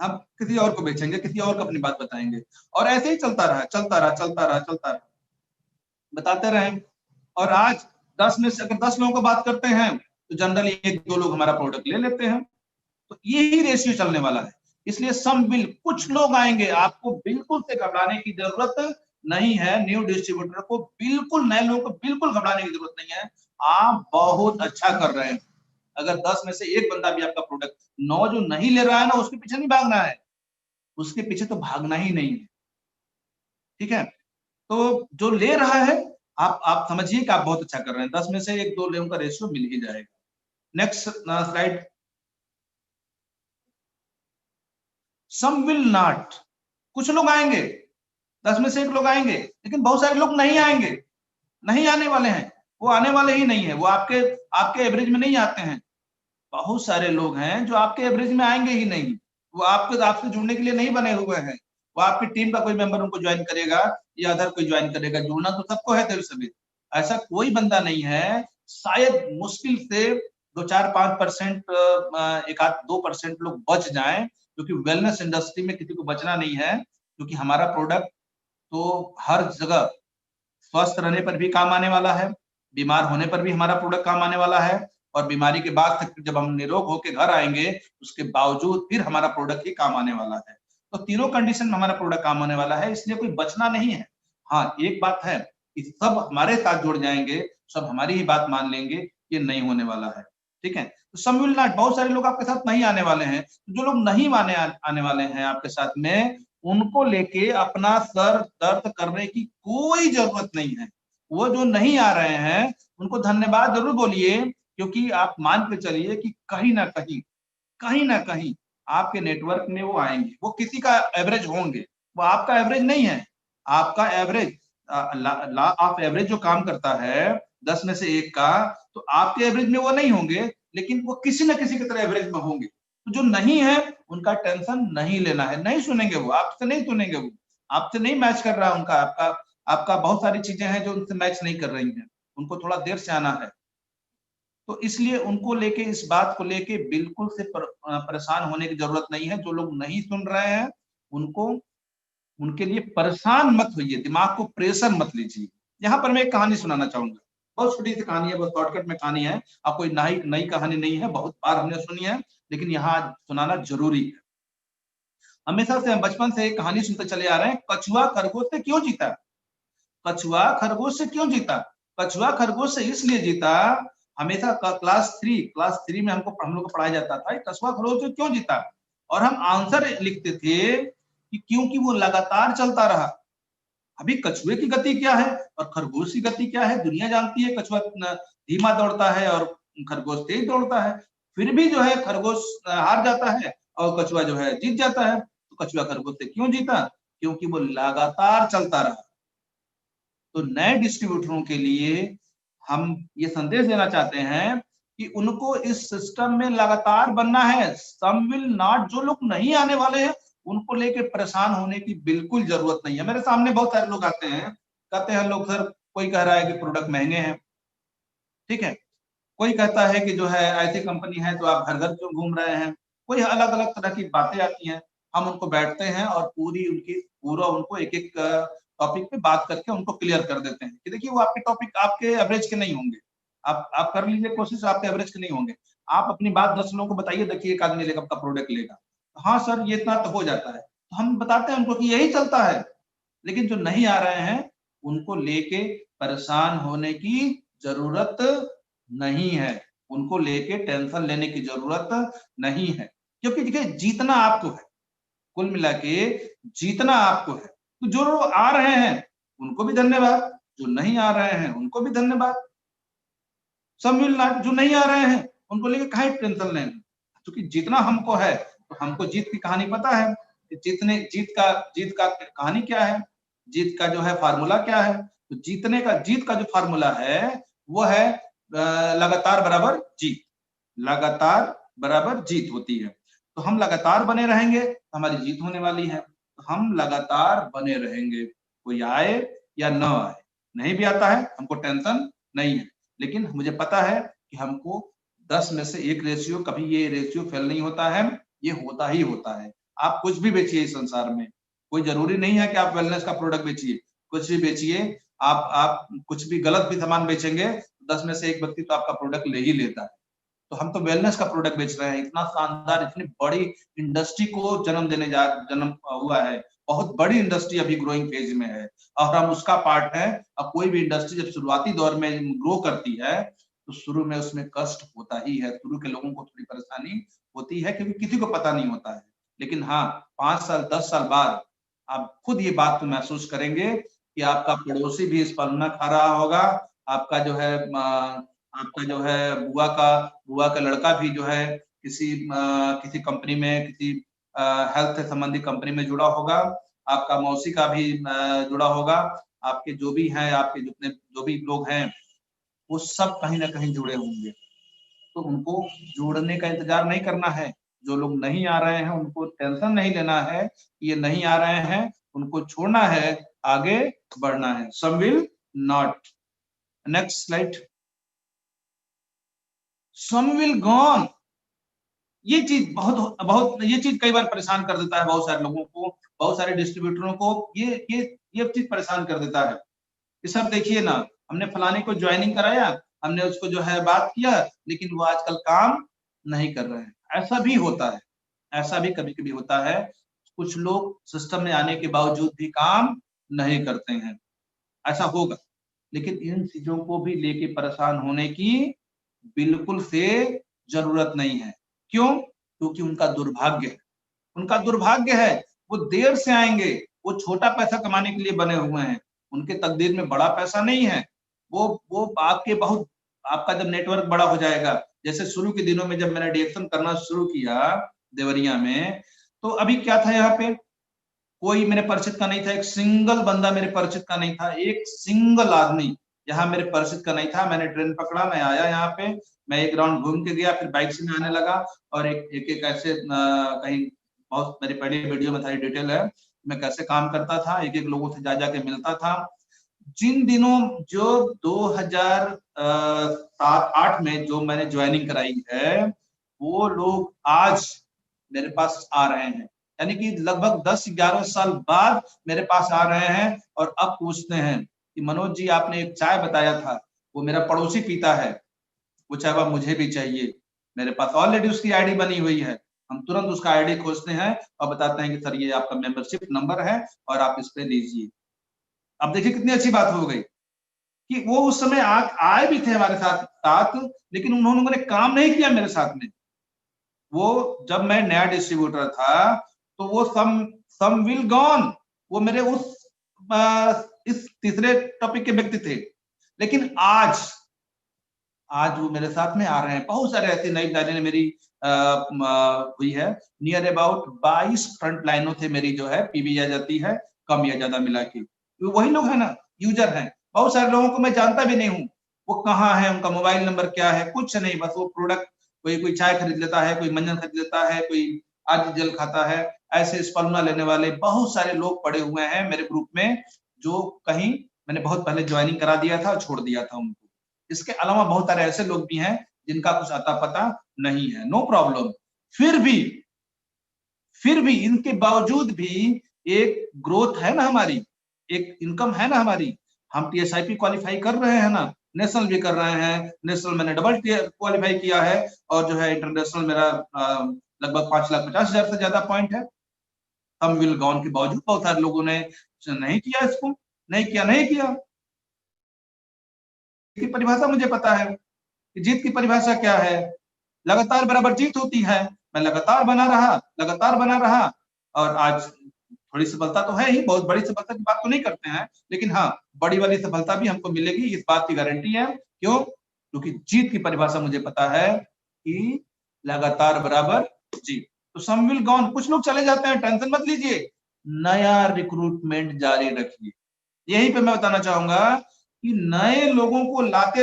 हम किसी और को बेचेंगे, किसी और को अपनी बात बताएंगे, और ऐसे ही चलता रहा, बताते रहे। और आज 10 में से अगर 10 लोगों को बात करते हैं, तो जनरली 1-2 लोग हमारा प्रोडक्ट ले लेते हैं। तो यही रेशियो चलने वाला है। इसलिए सम विल, कुछ लोग आएंगे, आपको बिल्कुल से घबराने की जरूरत नहीं है। न्यू डिस्ट्रीब्यूटर को बिल्कुल, नए लोगों को बिल्कुल घबराने की जरूरत नहीं है। आप बहुत अच्छा कर रहे हैं। अगर 10 में से एक बंदा भी आपका प्रोडक्ट, 9 जो नहीं ले रहा है ना, उसके पीछे नहीं भागना है, उसके पीछे तो भागना ही नहीं है। ठीक है, तो जो ले रहा है, आप समझिए कि आप बहुत अच्छा कर रहे हैं। 10 में से 1-2 लोगों का रेशियो मिल ही जाएगा। Next slide. Some will not, कुछ लोग आएंगे, 10 में से 1 लोग आएंगे, लेकिन बहुत सारे लोग नहीं आएंगे, नहीं आने वाले हैं, वो आने वाले ही नहीं है, वो आपके एवरेज में नहीं आते हैं। बहुत सारे लोग हैं जो आपके एवरेज में आएंगे ही नहीं, वो आपसे जुड़ने के लिए नहीं बने हुए हैं। वो आपकी टीम का कोई मेंबर उनको ज्वाइन करेगा या अदर कोई ज्वाइन करेगा, जुड़ना तो सबको है तेरे सभी। ऐसा कोई बंदा नहीं है, शायद मुश्किल से 2-4-5%, 1-2% लोग बच जाएं, क्योंकि वेलनेस इंडस्ट्री में किसी को बचना नहीं है, क्योंकि हमारा प्रोडक्ट तो हर जगह स्वस्थ रहने पर भी काम आने वाला है, बीमार होने पर भी हमारा प्रोडक्ट काम आने वाला है, और बीमारी के बाद जब हम निरोग होकर घर आएंगे, उसके बावजूद फिर हमारा प्रोडक्ट ही काम आने वाला है। तो तीनों कंडीशन में हमारा प्रोडक्ट काम आने वाला है, इसलिए कोई बचना नहीं है। हाँ, एक बात है कि सब हमारे साथ जुड़ जाएंगे, सब हमारी ही बात मान लेंगे, ये नहीं होने वाला है। ठीक है। तो सम विल नॉट, बहुत सारे लोग आपके साथ नहीं आने वाले हैं। जो लोग नहीं आने वाले हैं आपके साथ में, उनको लेके अपना सर दर्द करने की कोई जरूरत नहीं है। वो जो नहीं आ रहे हैं उनको धन्यवाद जरूर बोलिए, क्योंकि आप मान के चलिए कि कहीं ना कहीं आपके नेटवर्क में वो आएंगे। वो किसी का एवरेज होंगे, वो आपका एवरेज नहीं है। आपका एवरेज ला ऑफ एवरेज जो काम करता है 10 में से 1 का, तो आपके एवरेज में वो नहीं होंगे, लेकिन वो किसी ना किसी की तरह एवरेज में होंगे। तो जो नहीं है उनका टेंशन नहीं लेना है, नहीं सुनेंगे, वो आपसे नहीं सुनेंगे, वो आपसे नहीं मैच कर रहा है उनका, आपका बहुत सारी चीजें हैं जो उनसे मैच नहीं कर रही हैं, उनको थोड़ा देर से आना है। तो इसलिए उनको लेके, इस बात को लेके बिल्कुल से परेशान होने की जरूरत नहीं है। जो लोग नहीं सुन रहे हैं उनको, उनके लिए परेशान मत होइए, दिमाग को प्रेशर मत लीजिए। यहाँ पर मैं एक कहानी सुनाना चाहूंगा, बहुत छोटी सी कहानी है, बहुत शॉर्टकट में कहानी है। अब कोई नई कहानी नहीं है, बहुत बार हमने सुनी है, लेकिन यहाँ सुनाना जरूरी है। हमेशा से हम बचपन से एक कहानी सुनते चले आ रहे हैं, कछुआ खरगोश से क्यों जीता। कछुआ खरगोश से क्यों जीता? कछुआ खरगोश से इसलिए जीता, हमेशा क्लास थ्री में हम लोग को पढ़ाया जाता था कछुआ खरगोश से क्यों जीता, और हम आंसर लिखते थे कि क्योंकि वो लगातार चलता रहा। अभी कछुए की गति क्या है और खरगोश की गति क्या है, दुनिया जानती है। कछुआ धीमा दौड़ता है और खरगोश तेज दौड़ता है, फिर भी जो है खरगोश हार जाता है और कछुआ जो है जीत जाता है। तो कछुआ खरगोश से क्यों जीता? क्योंकि वो लगातार चलता रहा। तो नए डिस्ट्रीब्यूटरों के लिए हम ये संदेश देना चाहते हैं कि उनको इस सिस्टम में लगातार बनना है। सम विल नॉट, जो लोग नहीं आने वाले हैं उनको लेके परेशान होने की बिल्कुल जरूरत नहीं है। मेरे सामने बहुत सारे लोग आते हैं, कहते हैं लोग सर, कोई कह रहा है कि प्रोडक्ट महंगे हैं, ठीक है, कोई कहता है कि जो है ऐसी कंपनी है तो आप घर घर क्यों घूम रहे हैं, कोई अलग अलग तरह की बातें आती हैं। हम उनको बैठते हैं और पूरा उनको एक एक टॉपिक पे बात करके उनको क्लियर कर देते हैं कि देखिए वो आपके टॉपिक आपके एवरेज के नहीं होंगे। आप कर लीजिए कोशिश, आपके एवरेज के नहीं होंगे। आप अपनी बात 10 लोगों को बताइए, देखिए एक आदमी लेगा आपका प्रोडक्ट लेगा, हाँ सर ये इतना तो हो जाता है। तो हम बताते हैं उनको कि यही चलता है। लेकिन जो नहीं आ रहे हैं उनको लेके परेशान होने की जरूरत नहीं है, उनको लेके टेंशन लेने की जरूरत नहीं है। क्योंकि देखिए जीतना आपको है, कुल मिला के जीतना आपको है। तो जो लोग आ रहे हैं उनको भी धन्यवाद, जो नहीं आ रहे हैं उनको भी धन्यवाद। सब मिल रहा, जो नहीं आ रहे हैं उनको लेके काहे टेंशन लेना, क्योंकि जीतना हमको है। तो हमको जीत की कहानी पता है कि जीत का कहानी क्या है, जीत का जो है फार्मूला क्या है। तो जीत का जो फार्मूला है वो है लगातार बराबर जीत, लगातार बराबर जीत होती है। तो हम लगातार बने रहेंगे तो हमारी जीत होने वाली है। तो हम लगातार बने रहेंगे, कोई आए या न आए। नहीं भी आता है हमको टेंशन नहीं है, लेकिन मुझे पता है कि हमको 10 में से 1 रेशियो, कभी ये रेशियो फेल नहीं होता है, ये होता ही होता है। आप कुछ भी बेचिए इस संसार में, कोई जरूरी नहीं है कि आप वेलनेस का प्रोडक्ट बेचिए, कुछ भी बेचिए। आप कुछ भी गलत भी सामान बेचेंगे 10 में से 1 व्यक्ति तो आपका प्रोडक्ट ले ही लेता है। तो हम तो वेलनेस का प्रोडक्ट बेच रहे हैं, इतना शानदार, इतनी बड़ी इंडस्ट्री को जन्म हुआ है। बहुत बड़ी इंडस्ट्री अभी ग्रोइंग फेज में है और हम उसका पार्ट है। अब कोई भी इंडस्ट्री जब शुरुआती दौर में ग्रो करती है तो शुरू में उसमें कष्ट होता ही है, शुरू के लोगों को थोड़ी परेशानी होती है क्योंकि किसी को पता नहीं होता है। लेकिन हाँ, 5 साल 10 साल बाद आप खुद ये बात को महसूस करेंगे कि आपका पड़ोसी भी इस पलना खा रहा होगा, आपका जो है बुआ का लड़का भी जो है किसी कंपनी में, किसी हेल्थ से संबंधित कंपनी में जुड़ा होगा, आपका मौसी का भी जुड़ा होगा, आपके जो भी हैं, आपके जितने जो भी लोग हैं वो सब कहीं ना कहीं जुड़े होंगे। तो उनको जोड़ने का इंतजार नहीं करना है। जो लोग नहीं आ रहे हैं उनको टेंशन नहीं लेना है, ये नहीं आ रहे हैं, उनको छोड़ना है, आगे बढ़ना है। Some will not. Next slide. Some will gone, ये चीज बहुत बहुत ये चीज कई बार परेशान कर देता है बहुत सारे लोगों को, बहुत सारे डिस्ट्रीब्यूटरों को ये चीज परेशान कर देता है कि सर देखिए ना, हमने फलाने को ज्वाइनिंग कराया, हमने उसको जो है बात किया, लेकिन वो आजकल काम नहीं कर रहे हैं। ऐसा भी होता है, ऐसा भी कभी कभी होता है। कुछ लोग सिस्टम में आने के बावजूद भी काम नहीं करते हैं, ऐसा होगा। लेकिन इन चीजों को भी लेके परेशान होने की बिल्कुल से जरूरत नहीं है। क्यों? क्योंकि उनका दुर्भाग्य है, उनका दुर्भाग्य है, वो देर से आएंगे, वो छोटा पैसा कमाने के लिए बने हुए हैं, उनके तकदीर में बड़ा पैसा नहीं है। वो आपके बहुत, आपका जब नेटवर्क बड़ा हो जाएगा, जैसे शुरू के दिनों में जब मैंने रिएक्शन करना शुरू किया देवरिया में, तो अभी क्या था, यहाँ पे कोई मेरे परिचित का नहीं था, एक सिंगल बंदा मेरे परिचित का नहीं था, एक सिंगल आदमी यहाँ मेरे परिचित का नहीं था। मैंने ट्रेन पकड़ा, मैं आया यहाँ पे, मैं एक राउंड घूम के गया, फिर बाइक से मैं आने लगा, और एक ऐसे कहीं, बहुत मेरी पहली वीडियो में सारी डिटेल है, मैं कैसे काम करता था, एक एक लोगों से जा जाके मिलता था। जिन दिनों जो 2007-8 में जो मैंने ज्वाइनिंग कराई है, वो लोग आज मेरे पास आ रहे हैं, यानी कि लगभग 10-11 साल बाद मेरे पास आ रहे हैं, और अब पूछते हैं कि मनोज जी आपने एक चाय बताया था, वो मेरा पड़ोसी पीता है, वो चाय अब मुझे भी चाहिए। मेरे पास ऑलरेडी उसकी आईडी बनी हुई है, हम तुरंत उसका आईडी खोजते हैं और बताते हैं कि सर ये आपका मेंबरशिप नंबर है और आप इस पे लीजिए। अब देखिए कितनी अच्छी बात हो गई कि वो उस समय आए भी थे हमारे साथ, लेकिन उन्होंने काम नहीं किया मेरे साथ में। वो जब मैं नया डिस्ट्रीब्यूटर था तो वो सम विल गॉन, वो मेरे उस इस तीसरे टॉपिक के व्यक्ति थे, लेकिन आज वो मेरे साथ में आ रहे हैं। बहुत सारे ऐसी नई ज्वाइनिंग मेरी हुई है, नियर अबाउट 22 फ्रंट लाइनों थे मेरी, जो है पीवी आ जाती है, कम या ज्यादा मिला के, तो वही लोग है ना, यूजर हैं। बहुत सारे लोगों को मैं जानता भी नहीं हूँ, वो कहाँ है, उनका मोबाइल नंबर क्या है, कुछ नहीं, बस वो प्रोडक्ट, कोई चाय खरीद लेता है, कोई मंजन खरीद लेता है, कोई आज जल खाता है, ऐसे स्पलना लेने वाले बहुत सारे लोग पड़े हुए हैं मेरे ग्रुप में, जो कहीं मैंने बहुत पहले ज्वाइनिंग करा दिया था और छोड़ दिया था उनको। इसके अलावा बहुत सारे ऐसे लोग भी हैं जिनका कुछ अता पता नहीं है, नो प्रॉब्लम। फिर भी इनके बावजूद भी एक ग्रोथ है ना हमारी, एक इनकम है ना हमारी। हम टीएसआईपी क्वालिफाई कर रहे हैं ना, नेशनल भी कर रहे हैं, नेशनल मैंने डबल क्वालिफाई किया है, और जो है इंटरनेशनल मेरा लगभग 5,50,000 से ज्यादा पॉइंट है। सम विल गॉन के बावजूद बहुत सारे लोगों ने नहीं किया, इसको नहीं किया। की परिभाषा मुझे पता है कि जीत की परिभाषा क्या है, लगातार बराबर जीत होती है। मैं लगातार बना रहा, और आज थोड़ी सफलता तो है ही, बहुत बड़ी सफलता की बात तो नहीं करते हैं, लेकिन हाँ बड़ी वाली सफलता भी हमको मिलेगी, इस बात की गारंटी है। क्यों? क्योंकि जीत की परिभाषा मुझे पता है कि लगातार बराबर जीत। तो सम विल गॉन, कुछ लोग चले जाते हैं, टेंशन मत लीजिए, नया रिक्रूटमेंट जारी रखिए। यही पे मैं बताना चाहूंगा कि नए लोगों को लाते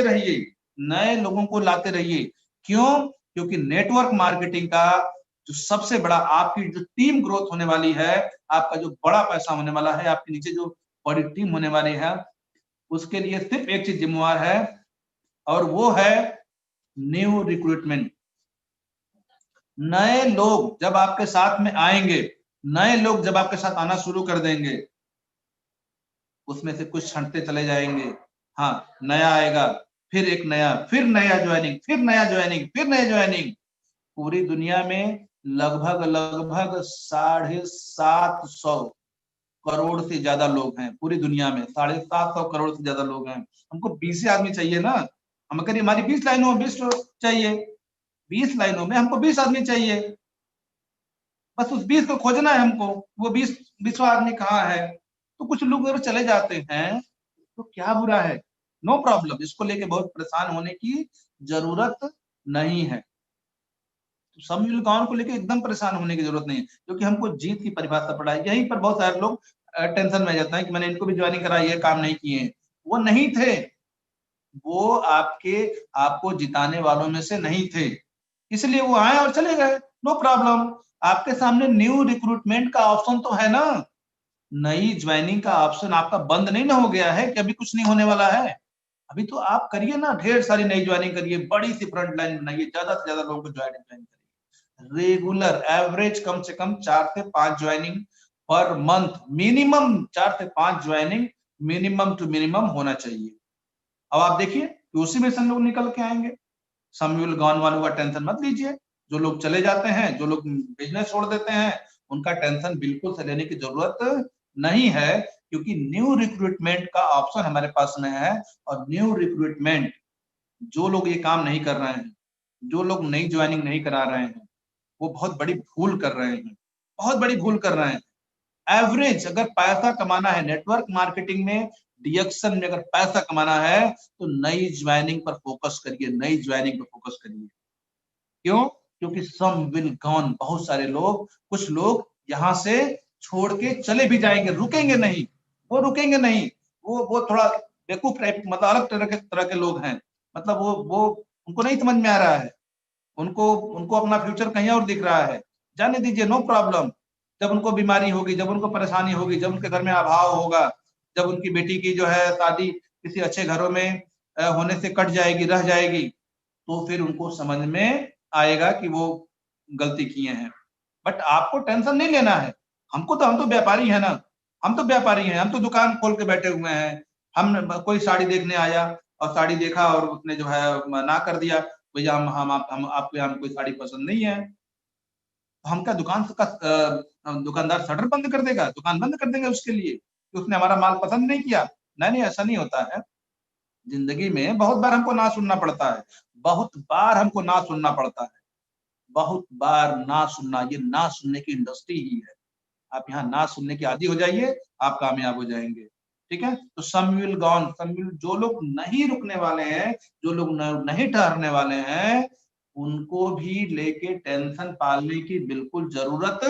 रहिए। क्यों? क्योंकि नेटवर्क मार्केटिंग का जो सबसे बड़ा, आपकी जो टीम ग्रोथ होने वाली है, आपका जो बड़ा पैसा होने वाला है, आपके नीचे जो बड़ी टीम होने वाली है, उसके लिए सिर्फ एक चीज जिम्मेवार है, और वो है न्यू रिक्रूटमेंट। नए लोग जब आपके साथ में आएंगे, नए लोग जब आपके साथ आना शुरू कर देंगे, उसमें से कुछ छंटते चले जाएंगे, हाँ नया आएगा, फिर एक नया, फिर नया ज्वाइनिंग, फिर नया ज्वाइनिंग। पूरी दुनिया में लगभग 750 करोड़ से ज्यादा लोग हैं, पूरी दुनिया में 750 करोड़ से ज्यादा लोग हैं। हमको 20 आदमी चाहिए ना, हम अगर हमारी 20 लाइनों में 20 चाहिए, 20 लाइनों में हमको 20 आदमी चाहिए, बस उस 20 को खोजना है हमको, वो 20वां आदमी कहाँ है। तो कुछ लोग अगर चले जाते हैं तो क्या बुरा है, नो प्रॉब्लम, इसको लेके बहुत परेशान होने की जरूरत नहीं है। तो सम विल गॉन को लेके एकदम परेशान होने की जरूरत नहीं है, क्योंकि हमको जीत की परिभाषा पड़ा है। यहीं पर बहुत सारे लोग टेंशन में जाते हैं कि मैंने इनको भी ज्वाइनिंग कराई है, काम नहीं किए। वो नहीं थे, वो आपको जिताने वालों में से नहीं थे, इसलिए वो आए और चले गए, नो प्रॉब्लम। आपके सामने न्यू रिक्रूटमेंट का ऑप्शन तो है ना, नई ज्वाइनिंग का ऑप्शन आपका बंद नहीं ना हो गया है कि अभी कुछ नहीं होने वाला है। अभी तो आप करिए ना, ढेर सारी नई ज्वाइनिंग करिए, बड़ी सी फ्रंट लाइन बनाइए, ज्यादा से ज्यादा लोगों को ज्वाइन करिए। रेगुलर एवरेज कम से कम 4 से 5 ज्वाइनिंग पर मंथ, मिनिमम 4 से 5 ज्वाइनिंग मिनिमम टू मिनिमम होना चाहिए। अब आप देखिए कि उसी में से लोग निकल के आएंगे। सम विल गॉन वालों का टेंशन मत लीजिए, जो लोग चले जाते हैं, जो लोग बिजनेस छोड़ देते हैं, उनका टेंशन बिल्कुल से लेने की जरूरत नहीं है, क्योंकि न्यू रिक्रूटमेंट का ऑप्शन हमारे पास में है। और न्यू रिक्रूटमेंट, जो लोग ये काम नहीं कर रहे हैं, जो लोग नई ज्वाइनिंग नहीं करा रहे हैं वो बहुत बड़ी भूल कर रहे हैं, बहुत बड़ी भूल कर रहे हैं। एवरेज अगर पैसा कमाना है नेटवर्क मार्केटिंग में, डीएक्शन में अगर पैसा कमाना है तो नई ज्वाइनिंग पर फोकस करिए, नई ज्वाइनिंग पर फोकस करिए। क्यों? क्योंकि सम विल गॉन, बहुत सारे लोग, कुछ लोग यहाँ से छोड़ के चले भी जाएंगे, रुकेंगे नहीं, वो रुकेंगे नहीं, वो थोड़ा बेवकूफ टाइप, मतलब अलग तरह के लोग हैं, मतलब वो उनको नहीं समझ में आ रहा है, उनको उनको अपना फ्यूचर कहीं और दिख रहा है, जाने दीजिए, नो प्रॉब्लम। जब उनको बीमारी होगी, जब उनको परेशानी होगी, जब उनके घर में अभाव होगा, जब उनकी बेटी की जो है शादी किसी अच्छे घरों में होने से कट जाएगी, रह जाएगी, तो फिर उनको समझ में आएगा कि वो गलती किए हैं। बट आपको टेंशन नहीं लेना है, हम तो व्यापारी है ना, हम तो व्यापारी हैं, हम तो दुकान खोल के बैठे हुए हैं। हम कोई साड़ी देखने आया और साड़ी देखा और उसने जो है ना कर दिया, भैया हम आपके यहाँ कोई साड़ी पसंद नहीं है, हम क्या दुकान का दुकानदार शटर बंद कर देगा, दुकान बंद कर देंगे उसके लिए कि उसने हमारा माल पसंद नहीं किया? नहीं, ऐसा नहीं होता है। जिंदगी में बहुत बार हमको ना सुनना पड़ता है, बहुत बार हमको ना सुनना पड़ता है, बहुत बार ना सुनना, ये ना सुनने की इंडस्ट्री ही है। आप यहाँ ना सुनने के आदी हो जाइए, आप कामयाब हो जाएंगे। ठीक है, तो सम विल गॉन, जो लोग नहीं रुकने वाले हैं, जो लोग नहीं ठहरने वाले हैं, उनको भी लेके टेंशन पालने की बिल्कुल जरूरत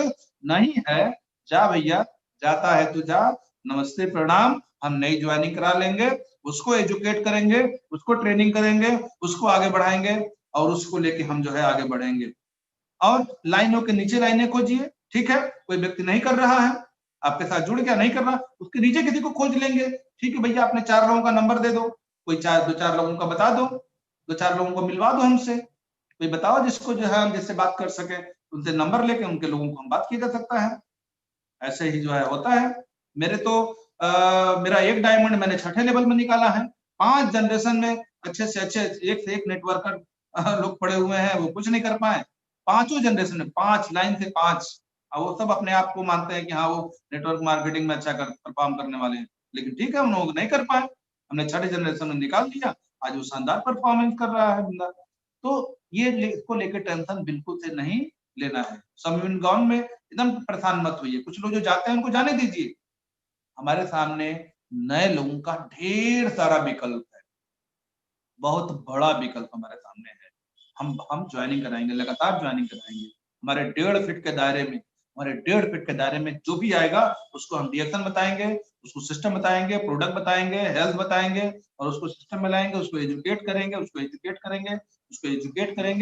नहीं है। जा भैया, जाता है तो जा, नमस्ते प्रणाम, हम नई ज्वाइनिंग करा लेंगे, उसको एजुकेट करेंगे, उसको ट्रेनिंग करेंगे, उसको आगे बढ़ाएंगे और उसको लेके हम जो है आगे बढ़ेंगे। और लाइनों के नीचे लाइनें खोजिए, ठीक है, कोई व्यक्ति नहीं कर रहा है, आपके साथ जुड़ गया, नहीं कर रहा, उसके नीचे किसी को खोज लेंगे। ठीक है भैया, आपने 4 लोगों का नंबर दे दो, कोई 2-4 लोगों का बता दो, 2-4 लोगों को मिलवा दो हमसे, कोई बताओ जिसको जो है हम जिससे बात कर सके, उनसे नंबर लेके उनके लोगों को हम बात किया जा सकता है। ऐसे ही जो है होता है। मेरे तो मेरा एक डायमंड मैंने 6ठे लेवल में निकाला है। 5 जनरेशन में अच्छे से अच्छे, एक से एक नेटवर्कर लोग पड़े हुए हैं, वो कुछ नहीं कर पाए। 5 जनरेशन में 5 लाइन से 5, और वो सब अपने आप को मानते हैं कि हाँ वो नेटवर्क मार्केटिंग में अच्छा परफॉर्म करने वाले हैं, लेकिन ठीक है, उन लोग नहीं कर पाए, हमने 6ठे जनरेशन में निकाल दिया, आज वो शानदार परफॉर्मेंस कर रहा है बंदा। तो ये इसको लेकर टेंशन बिल्कुल से नहीं लेना है। समविन गाउन में एकदम परेशान मत होइए, कुछ लोग जो जाते हैं उनको जाने दीजिए। हमारे सामने नए लोगों का ढेर सारा विकल्प है, बहुत बड़ा विकल्प हमारे सामने है। हम ज्वाइनिंग कराएंगे, लगातार ज्वाइनिंग कराएंगे। हमारे 1.5 फीट के दायरे में, हमारे 1.5 फीट के दायरे में जो भी आएगा उसको हम रिएक्शन बताएंगे, उसको सिस्टम बताएंगे, प्रोडक्ट बताएंगे, हेल्थ बताएंगे, और उसको सिस्टम में लाएंगे, उसको एजुकेट करेंगे,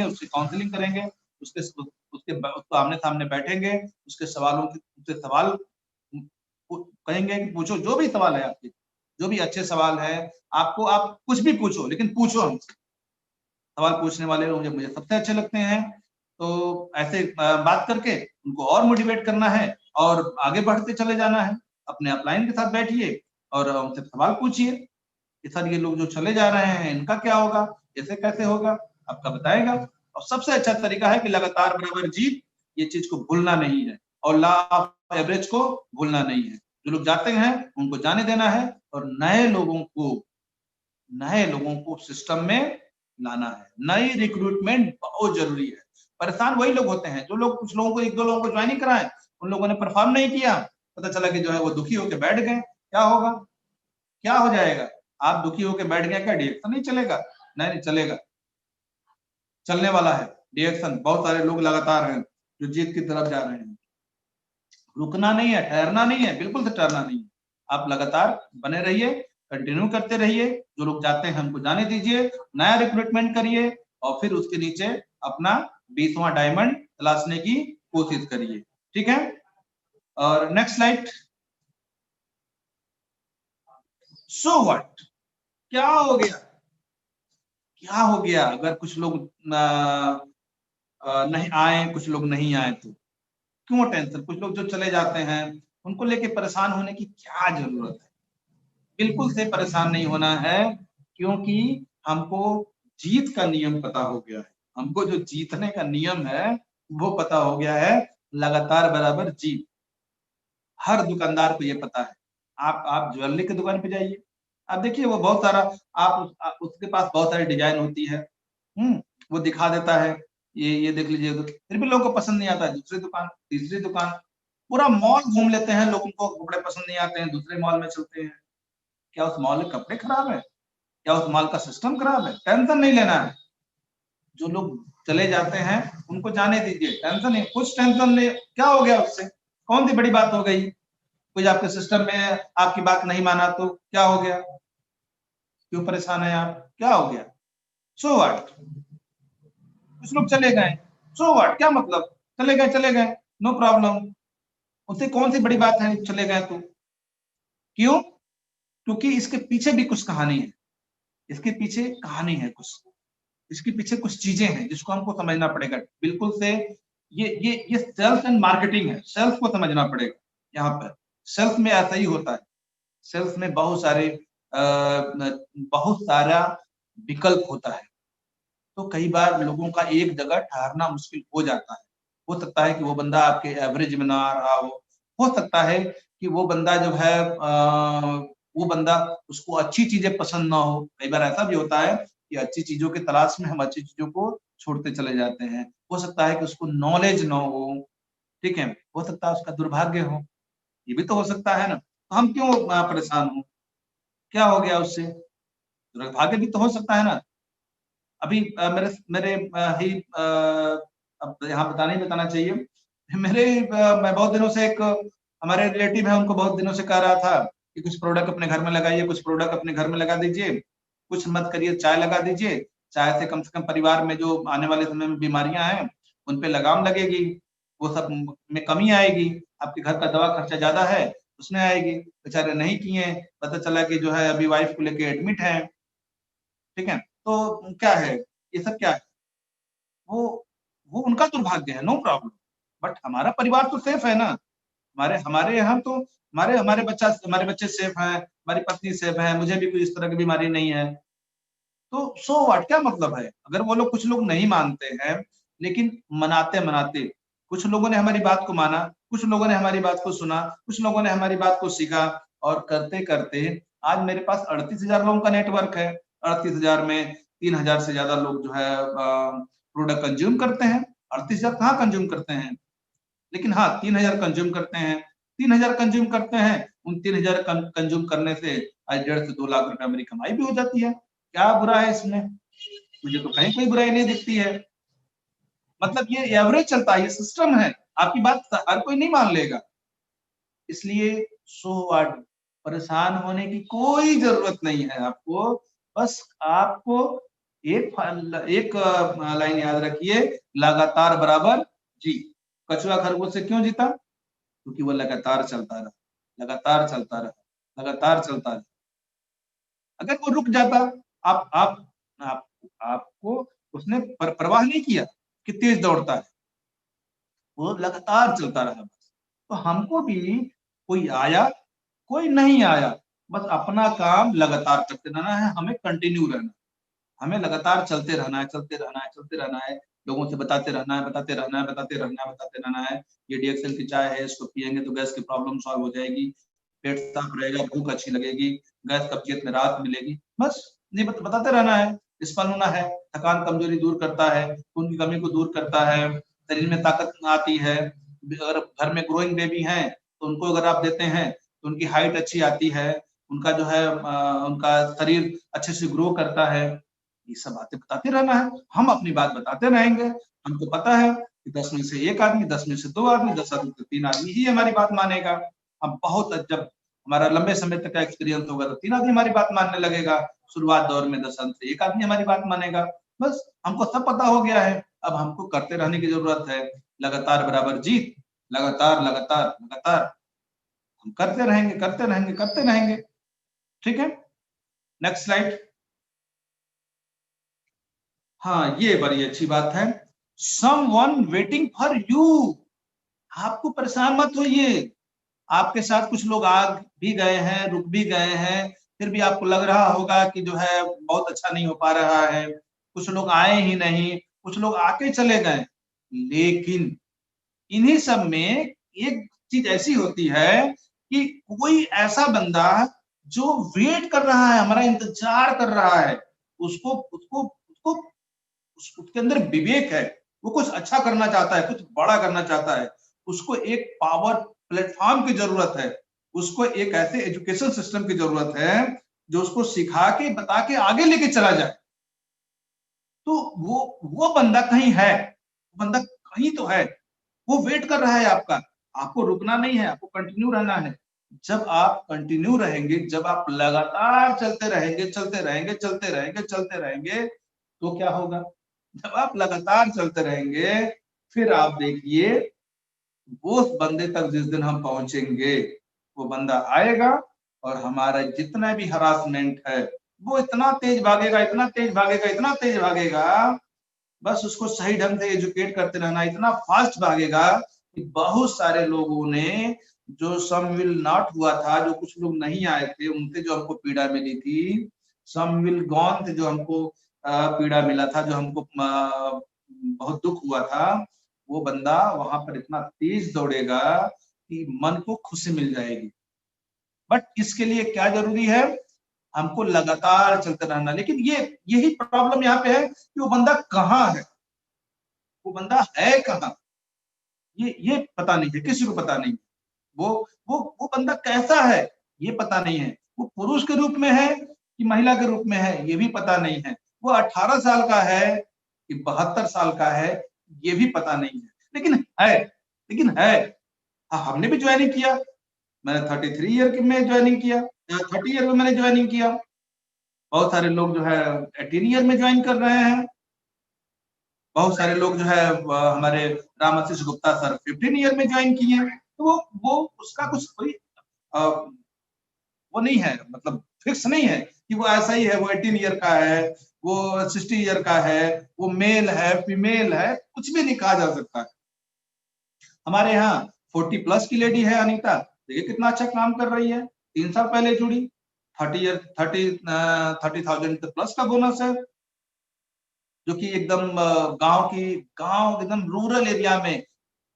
उससे काउंसलिंग करेंगे, उसको आमने सामने बैठेंगे, उसके सवालों के उससे सवाल कहेंगे कि पूछो, जो भी सवाल है आपके, जो भी अच्छे सवाल है आपको, आप कुछ भी पूछो, लेकिन पूछो हमसे। सवाल पूछने वाले लोग मुझे सबसे अच्छे लगते हैं। तो ऐसे बात करके उनको और मोटिवेट करना है और आगे बढ़ते चले जाना है। अपने अपलाइन के साथ बैठिए और उनसे सवाल पूछिए कि सर ये लोग जो चले जा रहे हैं इनका क्या होगा, ऐसे कैसे होगा, आपका बताएगा। और सबसे अच्छा तरीका है कि लगातार बराबर जीत, ये चीज को भूलना नहीं है, और लॉ ऑफ एवरेज को भूलना नहीं है। जो लोग जाते हैं उनको जाने देना है, और नए लोगों को सिस्टम में लाना है। नई रिक्रूटमेंट बहुत जरूरी है। परेशान वही लोग होते हैं जो लोग, कुछ लोगों को, 1-2 लोगों को ज्वाइनिंग कराए, उन लोगों ने परफॉर्म नहीं किया, पता चला कि जो है वो दुखी होकर बैठ गए। क्या होगा, क्या हो जाएगा? आप दुखी होकर बैठ गए, क्या डिएक्शन नहीं चलेगा? नहीं चलेगा, चलने वाला है डिएक्शन। बहुत सारे लोग लगातार हैं जो जीत की तरफ जा रहे हैं। रुकना नहीं है, ठहरना नहीं है, बिल्कुल से ठहरना नहीं है। आप लगातार बने रहिए, कंटिन्यू करते रहिए। जो लोग जाते हैं हमको जाने दीजिए, नया रिक्रूटमेंट करिए, और फिर उसके नीचे अपना 20वां डायमंड तलाशने की कोशिश करिए। ठीक है, और नेक्स्ट स्लाइड। सो व्हाट, क्या हो गया, क्या हो गया अगर कुछ लोग नहीं आए, कुछ लोग नहीं आए तो क्यों टेंशन? कुछ लोग जो चले जाते हैं उनको लेके परेशान होने की क्या जरूरत है? बिल्कुल से परेशान नहीं होना है, क्योंकि हमको जीत का नियम पता हो गया है। हमको जो जीतने का नियम है वो पता हो गया है, लगातार बराबर जीत। हर दुकानदार को ये पता है। आप ज्वेलरी की दुकान पे जाइए, आप देखिए वो बहुत सारा, उसके पास बहुत सारी डिजाइन होती है, वो दिखा देता है, ये देख लीजिए, फिर भी लोगों को पसंद नहीं आता है, दूसरी दुकान, तीसरी दुकान, पूरा मॉल घूम लेते हैं, लोगों को कपड़े पसंद नहीं आते हैं, दूसरे मॉल में चलते हैं। क्या उस मॉल के कपड़े खराब है? क्या उस मॉल का सिस्टम खराब है? टेंशन नहीं लेना है। जो लोग चले जाते हैं उनको जाने दीजिए, टेंशन नहीं, कुछ टेंशन नहीं। क्या हो गया उससे? कौन सी बड़ी बात हो गई? कुछ आपके सिस्टम में आपकी बात नहीं माना तो क्या हो गया? क्यों परेशान है आप? क्या हो गया? So what? कुछ लोग चले गए, सो व्हाट? क्या मतलब? चले गए, नो प्रॉब्लम। उससे कौन सी बड़ी बात है चले गए तो? क्यों? क्योंकि इसके पीछे भी कुछ कहानी है, इसके पीछे कहानी है कुछ, इसके पीछे कुछ चीजें हैं जिसको हमको समझना पड़ेगा बिल्कुल से। ये सेल्स एंड मार्केटिंग है, सेल्स को समझना पड़ेगा। यहाँ पर सेल्स में ऐसा ही होता है, सेल्स में बहुत सारा विकल्प होता है, तो कई बार लोगों का एक जगह ठहरना मुश्किल हो जाता है। हो सकता है कि वो बंदा आपके एवरेज में ना आ रहा हो सकता है कि वो बंदा जो है वो बंदा, उसको अच्छी चीजें पसंद ना हो। कई बार ऐसा भी होता है कि अच्छी चीजों की तलाश में हम अच्छी चीजों को छोड़ते चले जाते हैं। हो सकता है कि उसको नॉलेज ना हो, ठीक है, हो सकता है उसका दुर्भाग्य हो, ये भी तो हो सकता है ना। तो हम क्यों परेशान हो? क्या हो गया उससे? दुर्भाग्य भी तो हो सकता है ना। अभी मेरे मेरे ही अब यहाँ बताना चाहिए। मेरे मैं बहुत दिनों से, एक हमारे रिलेटिव है, उनको बहुत दिनों से कह रहा था कि कुछ प्रोडक्ट अपने घर में लगाइए, कुछ प्रोडक्ट अपने घर में लगा दीजिए, कुछ मत करिए, चाय लगा दीजिए। चाय से कम परिवार में जो आने वाले समय में बीमारियां हैं उन पे लगाम लगेगी, वो सब में कमी आएगी। आपके घर का दवा खर्चा ज्यादा है उसमें आएगी। बेचारे नहीं किए, पता चला कि जो है अभी वाइफ को लेके एडमिट है, ठीक है। तो क्या है, ये सब क्या है? वो वो उनका दुर्भाग्य है, नो प्रॉब्लम, बट हमारा परिवार तो सेफ है ना। हमारे हमारे यहाँ तो हमारे बच्चे सेफ हैं, हमारी पत्नी सेफ है, मुझे भी कोई इस तरह की बीमारी नहीं है। तो सो व्हाट? क्या मतलब है? अगर वो लोग, कुछ लोग नहीं मानते हैं, लेकिन मनाते मनाते कुछ लोगों ने हमारी बात को माना, कुछ लोगों ने हमारी बात को सुना, कुछ लोगों ने हमारी बात को सीखा, और करते करते आज मेरे पास 38,000 लोगों का नेटवर्क है। 38,000 में 3,000 से ज्यादा लोग जो है प्रोडक्ट कंज्यूम करते हैं। 38,000 कहाँ कंज्यूम करते हैं, लेकिन हाँ 3,000 कंज्यूम करते हैं। 3,000 कंज्यूम करते हैं, उन 3,000 कंज्यूम करने से आज 1.5 से 2 लाख रुपए मेरी कमाई भी हो जाती है। क्या बुरा है इसमें? मुझे तो कहीं कोई बुराई नहीं दिखती है। मतलब ये एवरेज चलता है, ये सिस्टम है। आपकी बात हर कोई नहीं मान लेगा, इसलिए सो व्हाट, परेशान होने की कोई जरूरत नहीं है आपको। बस आपको एक लाइन याद रखिए, लगातार बराबर जी। कछुआ खरगोश से क्यों जीता? क्योंकि वो लगातार चलता रहा, लगातार चलता रहा, लगातार चलता रहा। अगर वो रुक जाता, आप आपको उसने परवाह नहीं किया कि तेज दौड़ता है, वो लगातार चलता रहा बस। तो हमको भी, कोई आया कोई नहीं आया, बस अपना काम लगातार करते रहना है, हमें कंटिन्यू रहना, हमें लगातार चलते रहना है, चलते रहना है, चलते रहना है। लोगों से बताते रहना है, बताते रहना है, बताते रहना है, बताते रहना है। ये डीएक्सएल की चाय है, इसको पियेंगे तो गैस की प्रॉब्लम सॉल्व हो जाएगी, पेट साफ रहेगा, भूख अच्छी लगेगी, गैस कब्जियत में राहत मिलेगी। बस ये बताते रहना है। स्पलूना है, थकान कमजोरी दूर करता है, खून की कमी को दूर करता है, शरीर में ताकत आती है। अगर घर में ग्रोइंग बेबी है तो उनको अगर आप देते हैं तो उनकी हाइट अच्छी आती है, उनका जो है उनका शरीर अच्छे से ग्रो करता है। ये सब बातें बताते रहना है, हम अपनी बात बताते रहेंगे। हमको पता है कि 10 में से 1 आदमी, 10 में से 2 आदमी, 10 आदमी से 3 आदमी ही हमारी बात मानेगा। हम बहुत, जब हमारा लंबे समय तक का एक्सपीरियंस होगा तो 3 आदमी हमारी बात मानने लगेगा। शुरुआत दौर में 10 आदमी से 1 आदमी हमारी बात मानेगा। बस हमको सब पता हो गया है, अब हमको करते रहने की जरूरत है। लगातार बराबर जीत, लगातार लगातार लगातार हम करते रहेंगे, करते रहेंगे, करते रहेंगे। ठीक है, नेक्स्ट स्लाइड। हाँ, ये बड़ी अच्छी बात है। Someone waiting for you. आपको परेशान मत होइए, आपके साथ कुछ लोग आ भी गए हैं, रुक भी गए हैं, फिर भी आपको लग रहा होगा कि जो है बहुत अच्छा नहीं हो पा रहा है, कुछ लोग आए ही नहीं, कुछ लोग आके चले गए। लेकिन इन्हीं सब में एक चीज ऐसी होती है कि कोई ऐसा बंदा जो वेट कर रहा है, हमारा इंतजार कर रहा है, उसको उसको उसको उसके अंदर विवेक है, वो कुछ अच्छा करना चाहता है, कुछ बड़ा करना चाहता है, उसको एक पावर प्लेटफॉर्म की जरूरत है, उसको एक ऐसे एजुकेशन सिस्टम की जरूरत है जो उसको सिखा के बता के आगे लेके चला जाए। तो वो बंदा कहीं है, बंदा कहीं तो है, वो वेट कर रहा है आपका। आपको रुकना नहीं है, आपको कंटिन्यू रहना है। जब आप कंटिन्यू रहेंगे, जब आप लगातार चलते रहेंगे, चलते रहेंगे, चलते रहेंगे, चलते रहेंगे, तो क्या होगा? जब आप लगातार चलते रहेंगे, फिर आप देखिए वो उस बंदे तक जिस दिन हम पहुंचेंगे, वो बंदा आएगा और हमारा जितना भी हरासमेंट है वो इतना तेज भागेगा, इतना तेज भागेगा, इतना तेज भागेगा, बस उसको सही ढंग से एजुकेट करते रहना, इतना फास्ट भागेगा कि बहुत सारे लोगों ने, जो सम विल नॉट हुआ था, जो कुछ लोग नहीं आए थे, उनसे जो हमको पीड़ा मिली थी, सम विल गॉन थे, जो हमको पीड़ा मिला था, जो हमको बहुत दुख हुआ था, वो बंदा वहां पर इतना तेज दौड़ेगा कि मन को खुशी मिल जाएगी। बट इसके लिए क्या जरूरी है? हमको लगातार चलते रहना। लेकिन यही प्रॉब्लम यहाँ पे है कि वो बंदा कहाँ है, वो बंदा है कहाँ, ये पता नहीं है, किसी को पता नहीं। वो वो बंदा कैसा है ये पता नहीं है, वो पुरुष के रूप में है कि महिला के रूप में है ये भी पता नहीं है, वो 18 साल का है कि 72 साल का है ये भी पता नहीं है, लेकिन है। हाँ, हमने भी ज्वाइनिंग किया, मैंने 33 ईयर में ज्वाइनिंग किया, 30 ईयर में मैंने ज्वाइनिंग किया। बहुत सारे लोग जो है 18 ईयर में ज्वाइन कर रहे हैं, बहुत सारे लोग जो है हमारे राम आशीष गुप्ता सर 15 ईयर में ज्वाइन किए हैं। तो वो उसका कुछ कोई वो नहीं है, मतलब फिक्स नहीं है कि वो ऐसा ही है, वो 18 ईयर का है, वो 60 ईयर का है, वो मेल है, फीमेल है, कुछ भी नहीं कहा जा सकता है। हमारे यहाँ 40 प्लस की लेडी है अनीता, देखिए कितना अच्छा काम कर रही है, 3 साल पहले जुड़ी, 30,000 प्लस का बोनस है, जो कि एकदम गांव एकदम रूरल एरिया में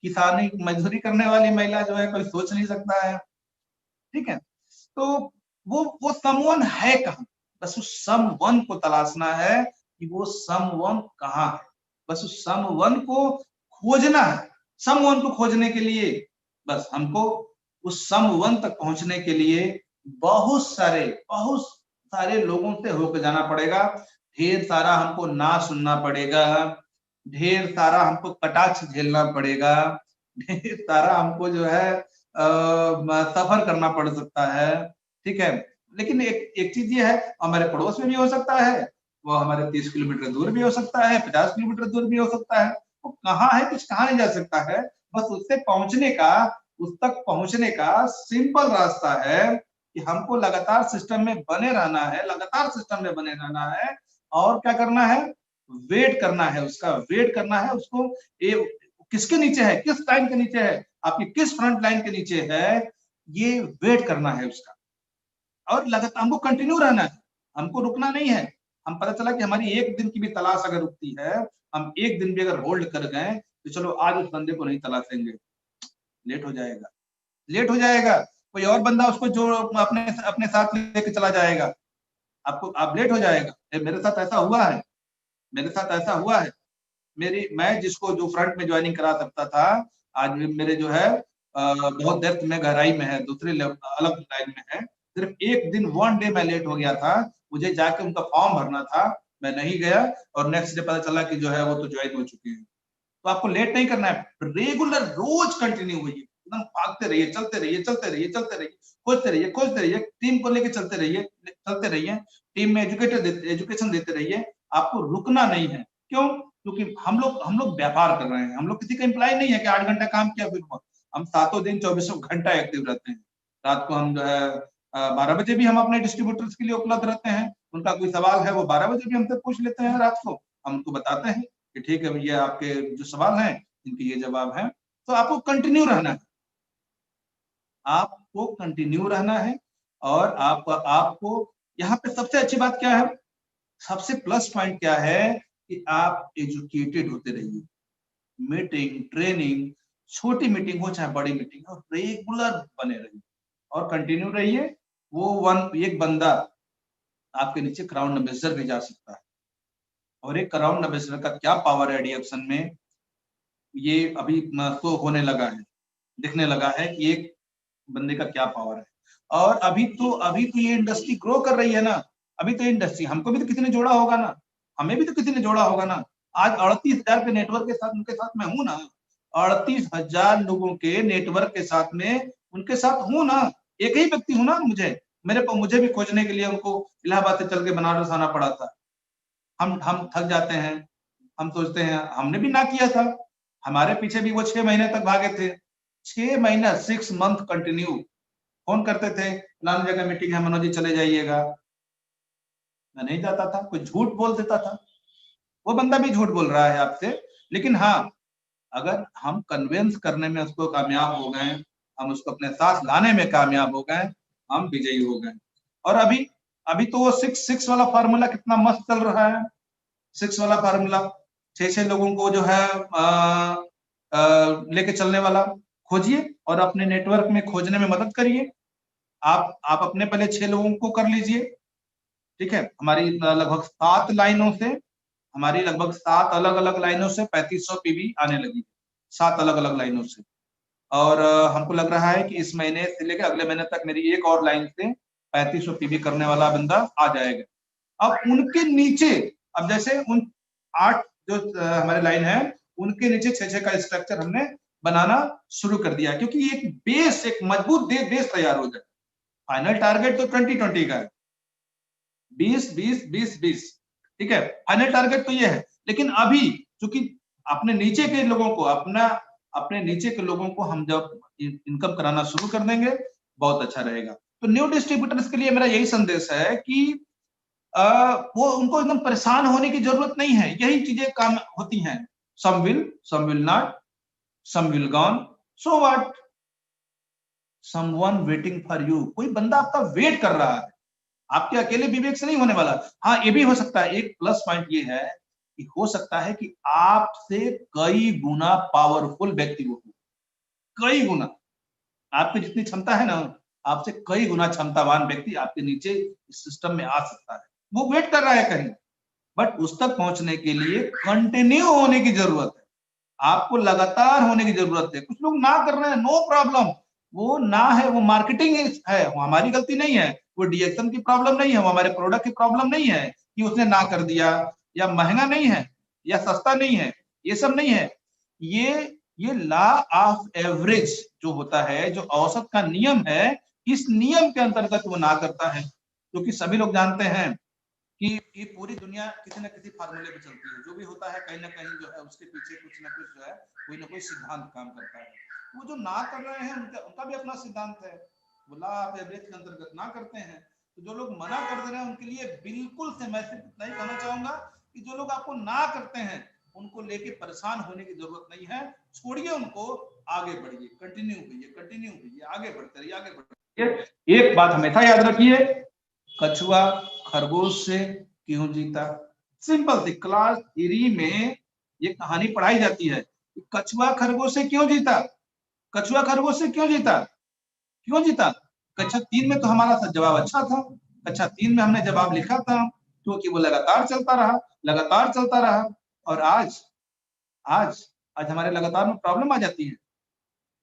किसानी मजदूरी करने वाली महिला जो है, कोई सोच नहीं सकता है। ठीक है, तो वो समवन है कहाँ? बस उस समवन को तलाशना है कि वो समवन कहाँ है, बस उस समवन को खोजना है। समवन को खोजने के लिए बस हमको उस समवन तक पहुंचने के लिए बहुत सारे लोगों से होकर जाना पड़ेगा, ढेर सारा हमको ना सुनना पड़ेगा, ढेर सारा हमको कटाक्ष झेलना पड़ेगा, ढेर सारा हमको जो है सफर करना पड़ सकता है। ठीक है, लेकिन एक चीज ये है, हमारे पड़ोस में भी हो सकता है, वो हमारे 30 किलोमीटर दूर भी हो सकता है, 50 किलोमीटर दूर भी हो सकता है, वो कहाँ है कुछ कहा नहीं जा सकता है। बस उससे पहुंचने का, उस तक पहुंचने का सिंपल रास्ता है कि हमको लगातार सिस्टम में बने रहना है, लगातार सिस्टम में बने रहना है, और क्या करना है? वेट करना है, उसका वेट करना है उसको। किसके नीचे है, किस लाइन के नीचे है, आपकी किस फ्रंट लाइन के नीचे है, ये वेट करना है उसका। और लगातार हमको कंटिन्यू रहना है, हमको रुकना नहीं है। हम पता चला कि हमारी एक दिन की भी तलाश अगर रुकती है, हम एक दिन भी अगर होल्ड कर गए, तो चलो आज उस बंदे को नहीं तलाशेंगे, लेट हो जाएगा, लेट हो जाएगा, कोई और बंदा उसको जो अपने अपने साथ लेके चला जाएगा, आपको आप लेट हो जाएगा। मेरे साथ ऐसा हुआ है, मेरे साथ ऐसा हुआ है। मैं जिसको जो फ्रंट में ज्वाइनिंग करा सकता था, आज मेरे जो है बहुत डेप्थ में गहराई में है, दूसरे अलग लाइन में है। सिर्फ एक दिन 1 डे मैं लेट हो गया था, मुझे जाके उनका फॉर्म भरना था, मैं नहीं गया, और नेक्स्ट डे पता चला कि जो है वो तो ज्वाइन हो चुके हैं। तो आपको लेट नहीं करना है, रेगुलर रोज कंटिन्यू हुई, एकदम भागते रहिए, चलते रहिए, चलते रहिए, चलते रहिए, खोजते रहिए, टीम को लेके चलते रहिए, टीम में एजुकेशन देते रहिए, आपको रुकना नहीं है। क्यों? क्योंकि हम लोग व्यापार कर रहे हैं, हम लोग किसी का एम्प्लॉय नहीं है कि 8 घंटा काम किया फिर हम सातों दिन 24 घंटा एक्टिव रहते हैं। रात को हम जो है 12 बजे भी हम अपने डिस्ट्रीब्यूटर्स के लिए उपलब्ध रहते हैं, उनका कोई सवाल है वो 12 बजे भी हमसे पूछ लेते हैं रात को, हम उनको बताते हैं कि ठीक है भैया आपके जो सवाल हैं इनके ये जवाब है। तो आपको कंटिन्यू रहना है, आपको कंटिन्यू रहना है। और आपको यहाँ पे सबसे अच्छी बात क्या है, सबसे प्लस पॉइंट क्या है कि आप एजुकेटेड होते रहिए। मीटिंग, ट्रेनिंग, छोटी मीटिंग हो चाहे बड़ी मीटिंग हो, रेगुलर बने रहिए और कंटिन्यू रहिए। वो एक बंदा आपके नीचे क्राउन एम्बेसडर भी जा सकता है, और एक अराउंड एम्बेसडर का क्या पावर है डीएक्शन में, ये अभी शो होने लगा है, दिखने लगा है कि एक बंदे का क्या पावर है। और अभी तो ये इंडस्ट्री ग्रो कर रही है ना, अभी तो इंडस्ट्री हमको भी तो किसी ने जोड़ा होगा ना, हमें भी तो किसी ने जोड़ा होगा ना। आज 38,000 के नेटवर्क के साथ उनके साथ मैं हूं ना, 38,000 लोगों के नेटवर्क के साथ में उनके साथ हूं ना, एक ही व्यक्ति हूं ना। मुझे भी खोजने के लिए उनको इलाहाबाद से चल के बनारस आना पड़ा था। हम थक जाते हैं, हम सोचते हैं हमने भी ना किया था, हमारे पीछे भी वो 6 महीने तक भागे थे, 6 महीना 6 मंथ कंटिन्यू फोन करते थे, फलानी जगह मीटिंग है मनोज जी चले जाइएगा। मैं नहीं जाता था, कोई झूठ बोल देता था, वो बंदा भी झूठ बोल रहा है आपसे, लेकिन हाँ अगर हम कन्विंस करने में उसको कामयाब हो गए, हम उसको अपने साथ लाने में कामयाब हो गए, हम विजयी हो गए। और अभी अभी तो वो 6-6 वाला फार्मूला कितना मस्त चल रहा है। 6 वाला फार्मूला, 6 लोगों को जो है लेके चलने वाला खोजिए और अपने नेटवर्क में खोजने में मदद करिए। आप अपने पहले 6 लोगों को कर लीजिए, ठीक है। हमारी लगभग 7 लाइनों से, हमारी लगभग 7 अलग अलग लाइनों से 3500 पीवी आने लगी, 7 अलग अलग लाइनों से। और हमको लग रहा है कि इस महीने से लेकर अगले महीने तक मेरी एक और लाइन से 3500 पीवी करने वाला बंदा आ जाएगा। अब उनके नीचे, अब जैसे उन 8 जो हमारे लाइन है उनके नीचे 6-6 का स्ट्रक्चर हमने बनाना शुरू कर दिया, क्योंकि एक बेस, एक मजबूत बेस तैयार हो जाए। फाइनल टारगेट तो 2020 का है, 20-20-20-20, ठीक है, फाइनल टारगेट तो ये है। लेकिन अभी चूंकि अपने नीचे के लोगों को अपने नीचे के लोगों को हम जब इनकम कराना शुरू कर देंगे, बहुत अच्छा रहेगा। तो न्यू डिस्ट्रीब्यूटर्स के लिए मेरा यही संदेश है कि वो उनको एकदम परेशान होने की जरूरत नहीं है, यही चीजें काम होती हैं। some will not, some will gone, so what, someone waiting for you, कोई बंदा आपका वेट कर रहा है, आपके अकेले विवेक से नहीं होने वाला। हाँ ये भी हो सकता है, एक प्लस पॉइंट ये है कि हो सकता है कि आपसे कई गुना पावरफुल व्यक्ति वो, कई गुना, आपकी जितनी क्षमता है ना, आपसे कई गुना क्षमतावान व्यक्ति आपके नीचे इस सिस्टम में आ सकता है। वो वेट कर रहा है कहीं, बट उस तक पहुंचने के लिए कंटिन्यू होने की जरूरत है, आपको लगातार होने की जरूरत है। कुछ लोग ना कर रहे हैं, नो प्रॉब्लम, वो ना है, वो मार्केटिंग है, वो हमारी गलती नहीं है, वो डीएक्शन की प्रॉब्लम नहीं है, वो हमारे प्रोडक्ट की प्रॉब्लम नहीं है कि उसने ना कर दिया, या महंगा नहीं है या सस्ता नहीं है, ये सब नहीं है। ये लॉ ऑफ एवरेज जो होता है, जो औसत का नियम है, इस नियम के अंतर्गत वो ना करता है। क्योंकि सभी लोग जानते हैं कि ये पूरी दुनिया किसी न किसी फार्मूले पे चलती है, जो भी होता है कहीं ना कहीं जो है उसके पीछे कुछ ना कुछ जो है, कोई ना कोई सिद्धांत काम करता है। वो जो ना कर रहे हैं उनका भी अपना सिद्धांत है, वो लॉ ऑफ एवरेज के अंतर्गत ना करते हैं। तो जो लोग मना कर दे रहे हैं उनके लिए बिल्कुल से मैं सिर्फ इतना ही कहना चाहूंगा कि जो लोग आपको ना करते हैं उनको लेके परेशान होने की जरूरत नहीं है, छोड़िए उनको, आगे बढ़िए, कंटिन्यू कीजिए, आगे बढ़ते रहिए, आगे बढ़ते रहिए। एक बात हमेशा याद रखिए, कछुआ खरगोश से क्यों जीता। सिंपल सी क्लास 3 में ये कहानी पढ़ाई जाती है, कछुआ खरगोश से क्यों जीता, कछुआ खरगोश से क्यों जीता, क्यों जीता। कक्षा 3 में तो हमारा जवाब अच्छा था, कक्षा 3 में हमने जवाब लिखा था, क्योंकि वो लगातार चलता रहा। और आज आज आज हमारे लगातार में प्रॉब्लम आ जाती है।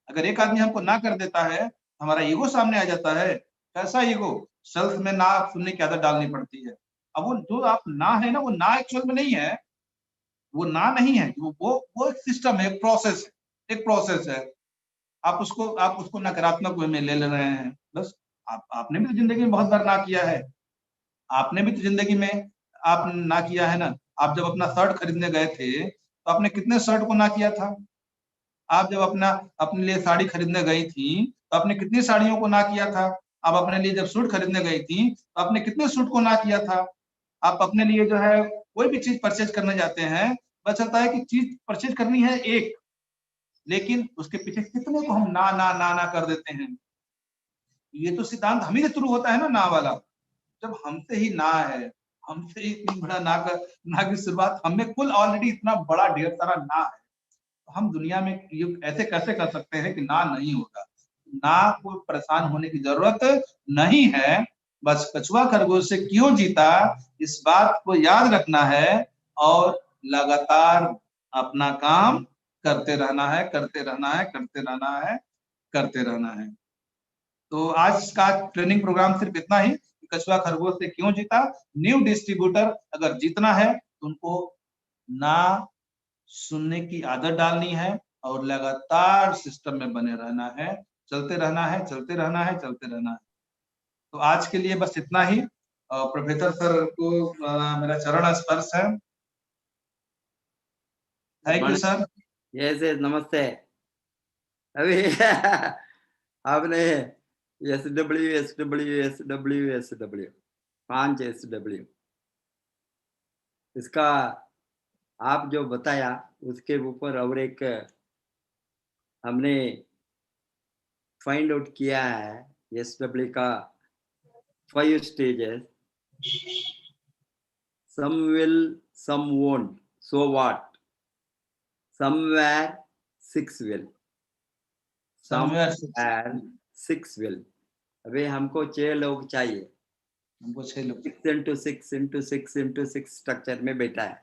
अगर एक आदमी हमको ना कर देता है, हमारा ईगो सामने आ जाता है। कैसा ईगो, सेल्फ में ना सुनने की आदत डालनी पड़ती है। अब वो जो आप ना है ना, वो ना एक्चुअल में नहीं है, वो ना नहीं है, वो एक सिस्टम है, एक प्रोसेस है। आप उसको नकारात्मक वे में ले रहे हैं, बस। आपने भी तो जिंदगी में बहुत बार ना किया है, आपने भी तो जिंदगी में आप ना किया है ना। आप जब अपना शर्ट खरीदने गए थे तो आपने कितने शर्ट को ना किया था। आप जब अपने लिए साड़ी खरीदने गई थी तो आपने कितनी साड़ियों को ना किया था। आप अपने लिए जब सूट खरीदने गई थी तो आपने कितने सूट को ना किया था। आप अपने लिए जो है कोई भी चीज परचेज करने जाते हैं, पता चलता है कि चीज परचेज करनी है एक, लेकिन उसके पीछे कितने को हम ना कर देते हैं। ये तो सिद्धांत हम ही से शुरू होता है ना वाला। जब हमसे ही ना है, हमसे ही इतनी बड़ा ना की शुरुआत, हमें कुल ऑलरेडी इतना बड़ा ढेर सारा ना है, तो हम दुनिया में ये ऐसे कैसे कर सकते हैं कि ना नहीं होगा। ना को परेशान होने की जरूरत नहीं है। बस कछुआ खरगोश से क्यों जीता, इस बात को याद रखना है। और लगातार अपना काम करते रहना है, करते रहना है, करते रहना है, करते रहना है। तो आज का ट्रेनिंग प्रोग्राम सिर्फ इतना ही, कछुआ खरगोश से क्यों जीता। न्यू डिस्ट्रीब्यूटर अगर जीतना है तो उनको ना सुनने की आदत डालनी है और लगातार सिस्टम में बने रहना है, चलते रहना है, चलते रहना है, चलते रहना है। तो आज के लिए बस इतना ही। प्रोफेसर सर को मेरा चरण स्पर्श है। Thank you sir. यस नमस्ते। अभी आपने SW 5 SW इसका आप जो बताया उसके ऊपर और एक हमने फाइंड आउट किया है SW का 5 stages. Some will, some won't. So what? Somewhere 6 will. Somewhere 6 will. अभी हमको 6 लोग चाहिए। हमको 6 लोग 6 into 6 into 6 into 6 स्ट्रक्चर में बैठा है।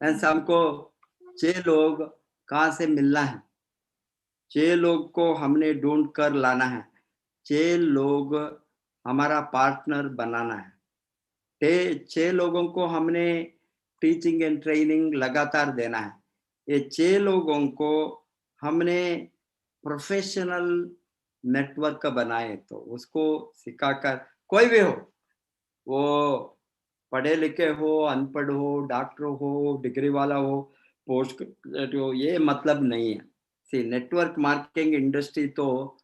एंड हमको 6 लोग कहाँ से मिलना है? 6 लोग को हमने ढूंढ कर लाना है। 6 लोग हमारा पार्टनर बनाना है। 6 लोगों को हमने टीचिंग एंड ट्रेनिंग लगातार देना है। ये 6 लोगों को हमने प्रोफेशनल नेटवर्क बनाए तो उसको सिखाकर कोई भी हो, वो पढ़े लिखे हो, अनपढ़ हो, डॉक्टर हो, डिग्री वाला हो, पोस्ट ग्रेजुएट हो, ये मतलब नहीं है। सी नेटवर्क मार्केटिंग इंडस्ट्री तो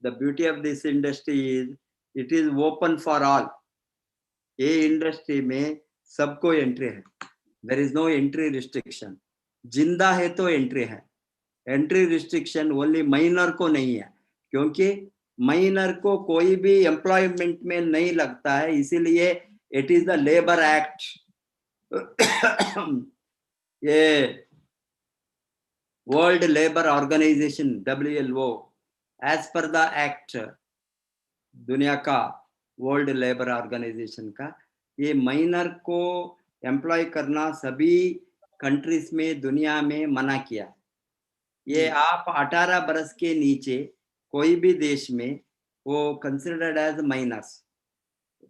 the beauty of this industry is it is open for all. ये इंडस्ट्री में सबको एंट्री है। There is no entry restriction. जिंदा है तो एंट्री है। एंट्री रिस्ट्रिक्शन ओनली माइनर को नहीं है, क्योंकि माइनर को कोई भी एम्प्लॉयमेंट में नहीं लगता है, इसीलिए it is the labour act. ये world labour organisation WLO as per the act, दुनिया का वर्ल्ड लेबर ऑर्गेनाइजेशन का, ये माइनर को एम्प्लॉय करना सभी कंट्रीज में दुनिया में मना किया। ये आप 18 बरस के नीचे कोई भी देश में वो considered as minors,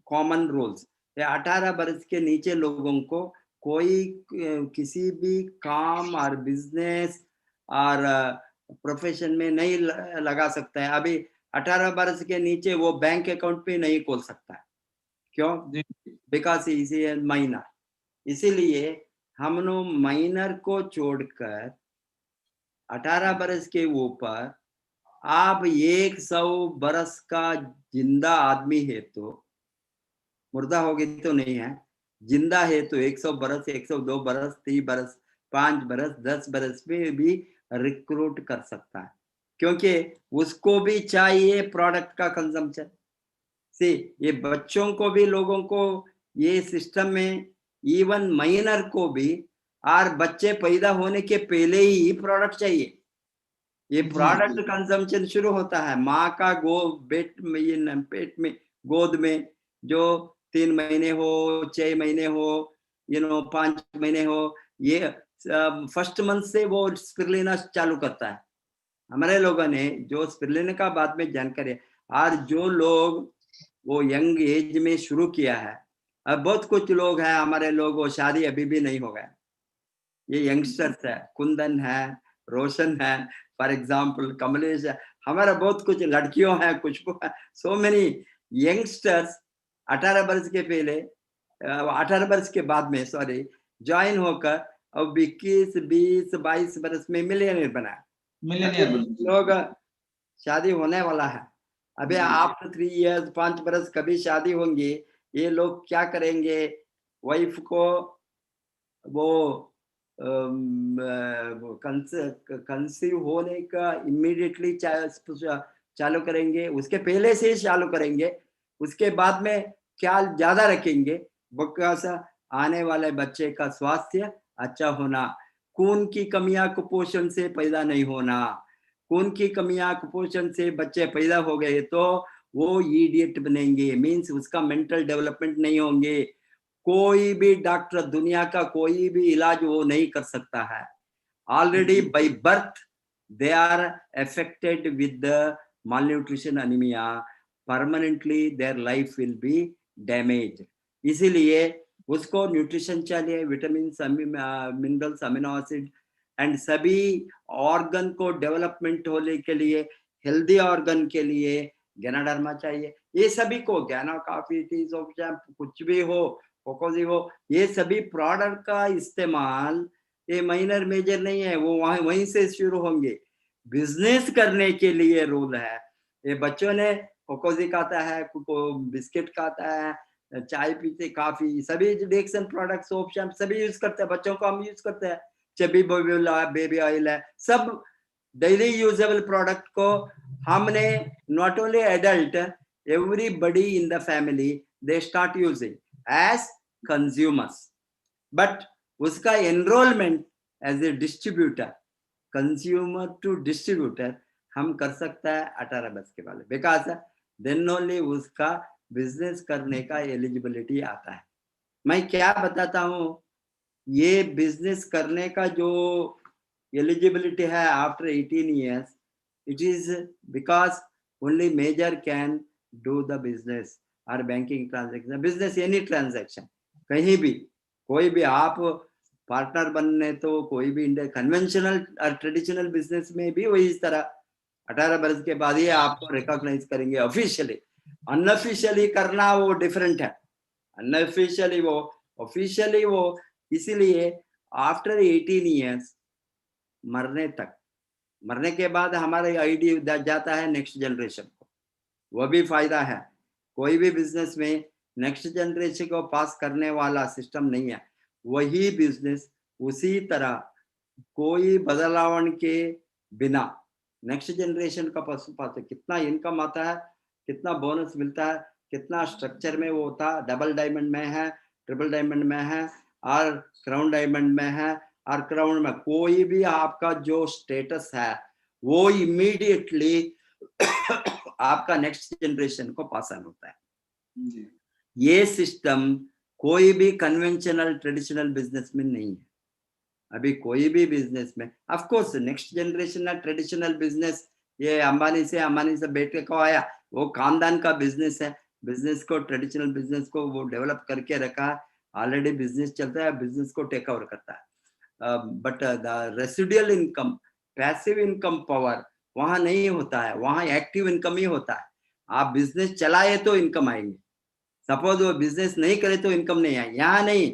common rules. 18 बरस के नीचे लोगों को कोई किसी भी काम और बिजनेस और प्रोफेशन में नहीं लगा सकता है। अभी 18 बरस के नीचे वो बैंक अकाउंट पे नहीं खोल सकता है। क्यों? Because is a minor. इसीलिए हम लोग माइनर को छोड़कर 18 बरस के ऊपर आप 100 बरस का जिंदा आदमी है तो, मुर्दा होगी तो नहीं है, जिंदा है तो 100 बरस, 102 बरस, 3 बरस, 5 बरस, 10 बरस में भी रिक्रूट कर सकता है, क्योंकि उसको भी चाहिए प्रोडक्ट का कंजम्पशन। से ये बच्चों को भी, लोगों को ये सिस्टम में, इवन माइनर को भी, और बच्चे पैदा होने के पहले ही प्रोडक्ट चाहिए। ये प्रोडक्ट कंजम्पशन शुरू होता है माँ का पेट में, ये पेट में, गोद में, जो 3 महीने हो, 6 महीने हो, 5 महीने हो, ये फर्स्ट मंथ से वो स्पिरुलिना चालू करता है। हमारे लोगों ने जो स्पिरुलिना का बाद में जानकारी, और जो लोग वो यंग एज में शुरू किया है, अब बहुत कुछ लोग हैं हमारे लोग, वो शादी अभी भी नहीं हो गया। ये यंगस्टर्स है, कुंदन है, रोशन है, फॉर एग्जाम्पल कमलेश है, हमारा बहुत कुछ लड़कियों हैं, कुछ सो मेनी यंगस्टर्स 18 बरस के पहले, 18 बरस के बाद में सॉरी ज्वाइन होकर अब 21, 20, 22 बरस में मिलियनियर बना। लोग शादी होने वाला है अभी आफ्टर 3 इयर्स, 5 बरस कभी शादी होंगी। ये लोग क्या करेंगे, वाइफ को वो कंसीव होने का इमीडिएटली चालू करेंगे, उसके पहले से ही चालू करेंगे, उसके बाद में ख्याल ज्यादा रखेंगे, बिकॉज आने वाले बच्चे का स्वास्थ्य अच्छा होना, खून की कमियां कुपोषण से पैदा नहीं होना। खून की कमियां कुपोषण से बच्चे पैदा हो गए तो वो इडियट बनेंगे, मींस उसका मेंटल डेवलपमेंट नहीं होंगे, कोई भी डॉक्टर, दुनिया का कोई भी इलाज वो नहीं कर सकता है। Already by birth they are affected with the malnutrition anemia, permanently their life will be damaged। इसीलिए उसको न्यूट्रिशन चाहिए, vitamin, minerals, amino acid and सभी ऑर्गन को डेवलपमेंट होने के लिए, हेल्दी ऑर्गन के लिए गैनाडर्मा चाहिए। ये सभी को गैना कॉफी, टी, सोप, शैम्पू, कुछ भी हो, कोकोजी हो, ये सभी प्रोडक्ट का इस्तेमाल ये माइनर मेजर नहीं है, वो वहीं से शुरू होंगे। बिजनेस करने के लिए रूल है। ये बच्चों ने कोकोजी खाता है, बिस्किट खाता है, चाय पीते, कॉफी, सभी डिएक्शन प्रोडक्ट, सोप, शैम्पू सभी यूज करते हैं। बच्चों को हम यूज करते हैं, चबी बेबी ऑयल है, सब डेली यूजेबल प्रोडक्ट को हमने not only adult, everybody in the family they start using as consumers, but उसका enrolment as a distributor, consumer to distributor हम कर सकता है 18 वर्ष के वाले, बिकॉज देन ओनली उसका बिजनेस करने का एलिजिबिलिटी आता है। मैं क्या बताता हूँ, ये बिजनेस करने का जो एलिजिबिलिटी है after 18 years, it is because only major can do the business or banking transaction, business any transaction, कहीं भी कोई भी आप पार्टनर बनने, तो कोई भी इंडिया कन्वेंशनल और ट्रेडिशनल बिजनेस में भी वही इस तरह 18 वर्ष के बाद ही आपको रिकॉग्नाइज करेंगे ऑफिशियली। अनऑफिशियली करना वो डिफरेंट है, अनऑफिशियली वो, ऑफिशियली वो। इसीलिए आफ्टर 18 years मरने तक, मरने के बाद हमारे आइडिया जाता है नेक्स्ट जनरेशन को, वो भी फायदा है। कोई भी बिजनेस में नेक्स्ट जनरेशन को पास करने वाला सिस्टम नहीं है, वही बिजनेस उसी तरह कोई बदलाव के बिना नेक्स्ट जनरेशन का पास कितना इनकम आता है, कितना बोनस मिलता है, कितना स्ट्रक्चर में वो था, डबल डायमंड में है, ट्रिपल डायमंड में है और क्राउन डायमंड में है, और क्राउन में कोई भी आपका जो स्टेटस है वो इमीडिएटली आपका नेक्स्ट जनरेशन को पास ऑन होता है जी। ये सिस्टम कोई भी कन्वेंशनल ट्रेडिशनल बिजनेस में नहीं है। अभी कोई भी बिजनेस में ऑफ कोर्स नेक्स्ट जनरेशन ना ट्रेडिशनल बिजनेस, ये अंबानी से बेटे को आया, वो खानदान का बिजनेस है, बिजनेस को, ट्रेडिशनल बिजनेस को वो डेवलप करके रखा, ऑलरेडी बिजनेस चलता है, बिजनेस को टेक ओवर करता है। But the residual income, passive income power वहां नहीं होता है, वहां एक्टिव इनकम ही होता है। आप बिजनेस चलाए तो इनकम आएंगे, सपोज वो बिजनेस नहीं करे तो इनकम नहीं आएगी। यहाँ नहीं,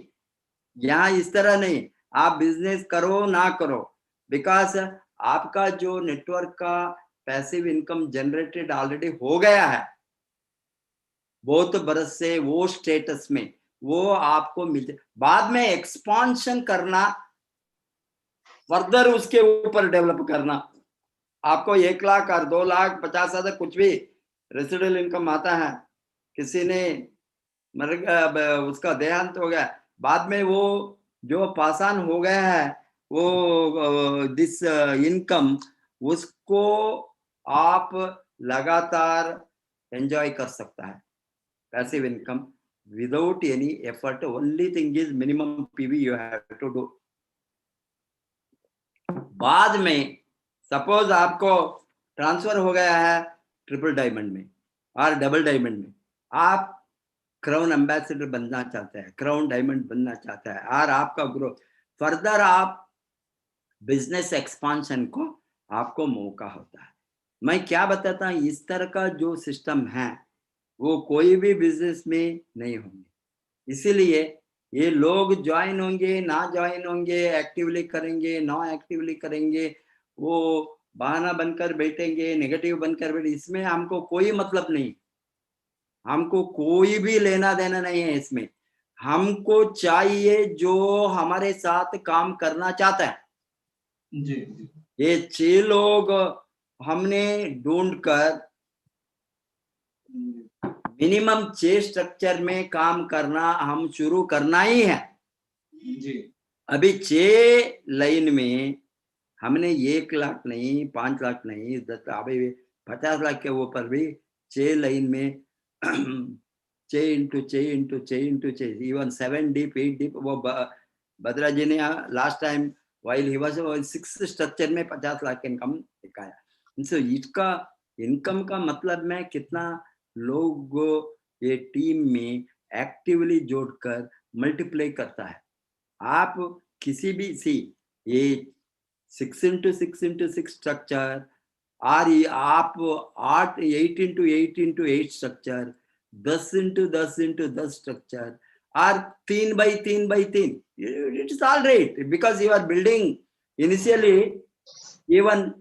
यहाँ इस तरह नहीं, आप बिजनेस करो ना करो, बिकॉज आपका जो नेटवर्क का पैसिव इनकम जनरेटेड ऑलरेडी हो गया है बहुत बरस से, वो स्टेटस में वो आपको मिलते। बाद में एक्सपांशन करना, फर्दर उसके ऊपर डेवलप करना, आपको 1 लाख और 2 लाख 50,000 कुछ भी रेसिडुअल इनकम आता है, किसी ने मर गया, उसका देहांत हो गया, बाद में वो जो पासान हो गया है वो दिस इनकम, उसको आप लगातार एंजॉय कर सकता है, passive income without any effort. Only thing is minimum PV you have to do. बाद में सपोज आपको ट्रांसफर हो गया है ट्रिपल डायमंड में और डबल डायमंड में, आप क्राउन एम्बेसडर बनना चाहते हैं, क्राउन डायमंड बनना चाहता है, और आपका ग्रोथ फर्दर, आप बिजनेस एक्सपांशन को आपको मौका होता है। मैं क्या बताता हूँ, इस तरह का जो सिस्टम है वो कोई भी बिजनेस में नहीं होंगे। इसीलिए ये लोग ज्वाइन होंगे ना ज्वाइन होंगे, एक्टिवली करेंगे ना एक्टिवली करेंगे, वो बहाना बनकर बैठेंगे, नेगेटिव बनकर बैठे, इसमें हमको कोई मतलब नहीं, हमको कोई भी लेना देना नहीं है इसमें। हमको चाहिए जो हमारे साथ काम करना चाहता है जी। ये 6 लोग हमने ढूंढ कर मिनिमम 6 स्ट्रक्चर में काम करना हम शुरू करना ही है जी। अभी 6 लाइन में हमने 1 लाख नहीं, 5 लाख नहीं, 10 अभी 50 लाख के ऊपर भी 6 लाइन में 6 even 7 deep, 8 deep. वो बद्रा जी ने last time while he was 6 structure में 50 लाख इनकम दिखाया. So इसका इनकम का मतलब मैं कितना लोग ये टीम में एक्टिवली जोड़कर मल्टीप्लाई करता है. आप किसी भी ये 6 into 6 into 6 स्ट्रक्चर और आप 8 into 8 into 8 structure 10 into 10 into 10 structure और 3 by 3 by 3, it is all right because you are building initially even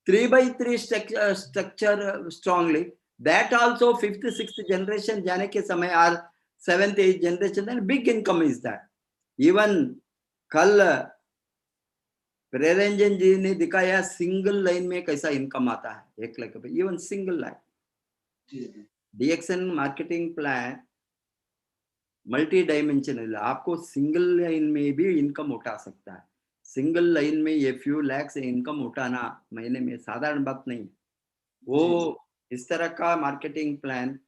3 by 3 structure strongly. That also 5th 6th generation जाने के समय और 7th 8th generation, then big income is that. Even कल प्रेरंजन जी ने दिखाया single line में कैसा income आता है 1 लाख रुपए, even single line. DXN marketing plan multi dimensional, आपको सिंगल लाइन में भी इनकम उठा सकता है. सिंगल लाइन में ये फ्यू लाख से इनकम उठाना महीने में साधारण बात नहीं. वो इस तरह का marketing plan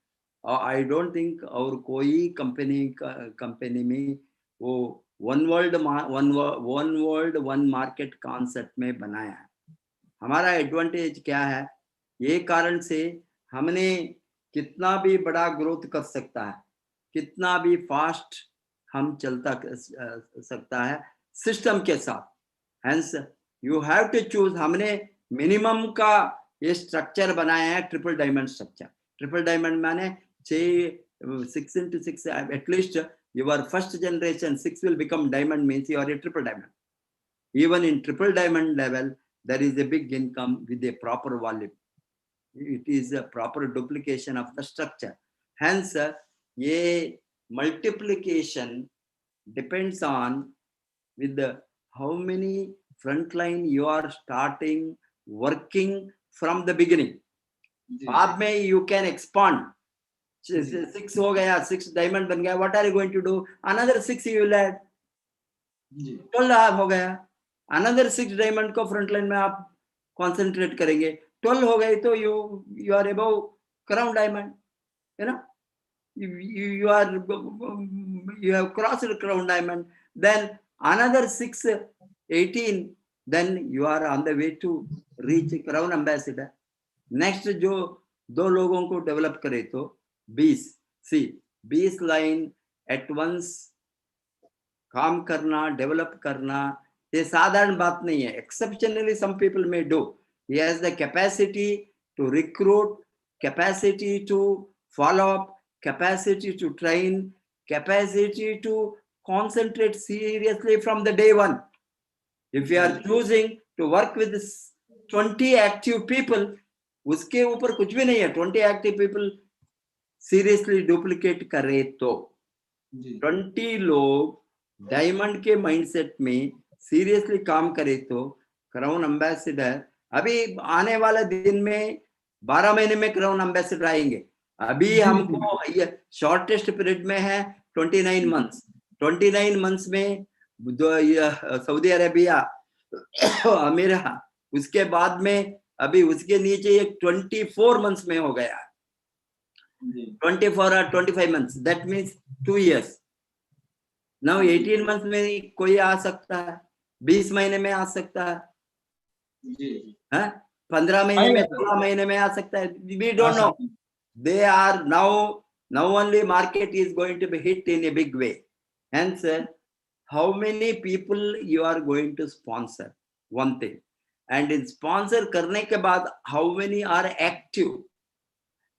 I don't think और कोई कंपनी में वो one world one market concept में बनाया है. हमारा एडवांटेज क्या है, ये कारण से हमने कितना भी बड़ा ग्रोथ कर सकता है, कितना भी फास्ट हम चलता सकता है सिस्टम के साथ. Hence you have to choose. हमने मिनिमम का ये स्ट्रक्चर बनाया है triple diamond structure. Triple diamond माने 6 into 6 at least your first generation 6 will become diamond means you are a triple diamond. Even in triple diamond level there is a big income with a proper volume. It is a proper duplication of the structure. Hence ye multiplication depends on with the how many frontline you are starting working from the beginning. बाद में you can expand. 6 हो गया, 6 diamond बन गया, what are you going to do, another 6 you will add. 12 हो गया, another 6 diamond को front line में आप कंसंट्रेट करेंगे. 12 हो गए तो you are above crown diamond, you know, you have crossed crown diamond. Then another 6 18, then you are on the way to reach crown ambassador. Next जो 2 लोगों को डेवलप करे तो 20 लाइन एट वंस काम करना, डेवलप करना ये साधारण बात नहीं है. Exceptionally some people may do. He has the capacity to recruit, capacity to follow up, capacity to train, capacity to concentrate seriously from the day one. If you are choosing to work with 20 active people, उसके ऊपर कुछ भी नहीं है. 20 active people seriously duplicate करे तो 20 लोग diamond के माइंडसेट में सीरियसली काम करे तो क्राउन एम्बेसडर अभी आने वाले दिन में 12 महीने में क्राउन एम्बेसडर आएंगे. अभी हमको शॉर्टेस्ट पीरियड में है 29 मंथ्स. 29 मंथ्स में सऊदी अरेबिया, अमीरा, उसके बाद में अभी उसके नीचे एक 24 मंथ्स में हो गया. 24 और 25 months, that means 2 years. Now 18 months में कोई आ सकता है, 20 महीने में आ सकता है, 15 महीने में, 16 महीने में आ सकता है. We don't know. They are now only market is going to be hit in a big way. Hence, how many people you are going to sponsor, one thing. And in sponsor करने के बाद how many are active.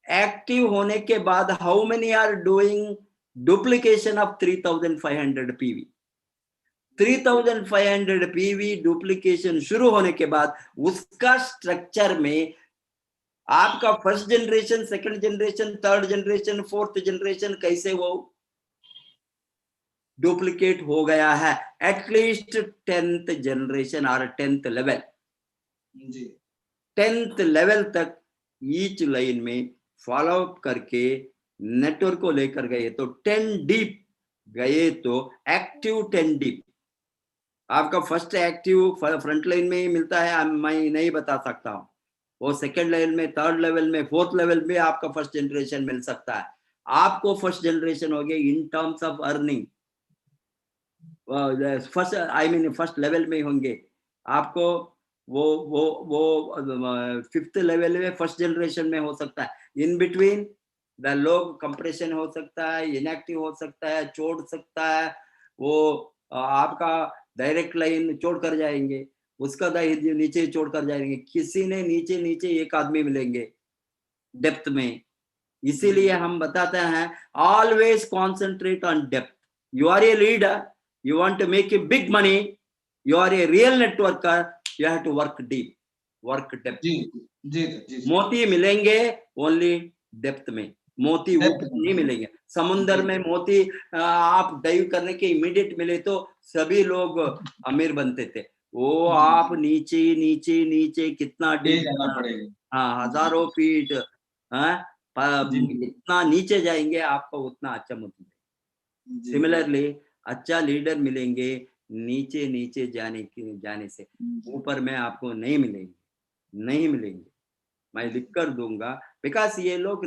Active होने के बाद how many are doing duplication of 3500 PV. 3500 PV duplication शुरू होने के बाद उसका स्ट्रक्चर में आपका first generation, second generation, third generation, fourth generation कैसे वो डुप्लीकेट हो गया है. एटलीस्ट 10th जनरेशन और 10th लेवल, 10th लेवल तक ईच लाइन में फॉलो अप करके नेटवर्क को लेकर गए तो 10 डीप गए तो एक्टिव 10 डीप. आपका फर्स्ट एक्टिव फ्रंट लाइन में ही मिलता है, मैं नहीं बता सकता हूं. वो सेकेंड लेवल में, थर्ड लेवल में, फोर्थ लेवल में आपका फर्स्ट जनरेशन मिल सकता है. आपको फर्स्ट जनरेशन हो गया in terms of earning, first I mean first level में होंगे आपको, वो फिफ्थ लेवल में फर्स्ट जनरेशन में हो सकता है, इन बिटवीन द लोग कंप्रेशन हो सकता है, इनएक्टिव हो सकता है, छोड़ सकता है, वो आपका डायरेक्ट लाइन छोड़ कर जाएंगे, उसका नीचे छोड़ कर जाएंगे, किसी ने नीचे नीचे एक आदमी मिलेंगे डेप्थ में। इसीलिए हम बताते हैं always concentrate on depth. You are a leader, you want to make a big money, you are a real networker, you have to work deep, work depth. जी। मोती मिलेंगे ओनली डेप्थ में, मोती ऊपर नहीं मिलेंगे। समुद्र में मोती आप डाइव करने के इमीडिएट मिले तो सभी लोग अमीर बनते थे, वो आप नीचे नीचे नीचे कितना डीप जाना पड़ेगा, हाँ, हजारों फीट, जितना नीचे जाएंगे आपको उतना अच्छा मोती। सिमिलरली अच्छा लीडर मिलेंगे नीचे नीचे जाने से, ऊपर में आपको नहीं मिलेंगे। मैं लिख कर दूंगा, बिकॉज ये लोग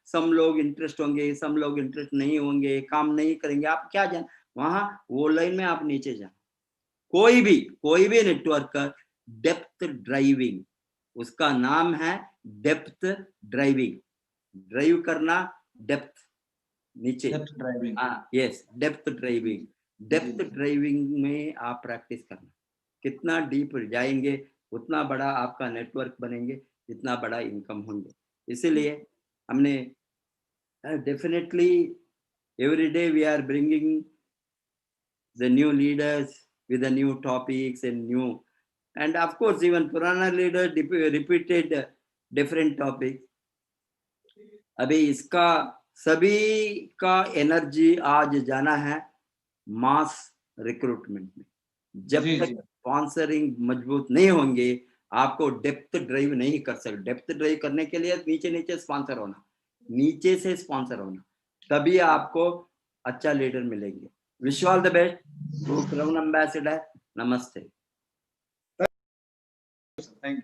सम लोग इंटरेस्ट होंगे, सम लोग इंटरेस्ट नहीं होंगे, काम नहीं करेंगे, आप क्या जान वहां वो लाइन में आप नीचे जाना। कोई भी नेटवर्कर डेप्थ ड्राइविंग, उसका नाम है डेप्थ ड्राइविंग, ड्राइव करना डेप्थ नीचे, yes depth driving. Depth driving में आप प्रैक्टिस करना, कितना डीप जाएंगे उतना बड़ा आपका नेटवर्क बनेंगे, जितना बड़ा इनकम होंगे। इसीलिए हमने definitely every day we are bringing the new leaders with the new topics and new, and of course even purana leader repeated different topics. अभी इसका सभी का एनर्जी आज जाना है मास रिक्रूटमेंट में। जब तक स्पॉन्सरिंग मजबूत नहीं होंगे आपको डेप्थ ड्राइव नहीं कर सकते। डेप्थ ड्राइव करने के लिए नीचे नीचे स्पॉन्सर होना, नीचे से स्पॉन्सर होना, तभी आपको अच्छा लीडर मिलेंगे। Wish you all the best, crown ambassador, नमस्ते। Thank you.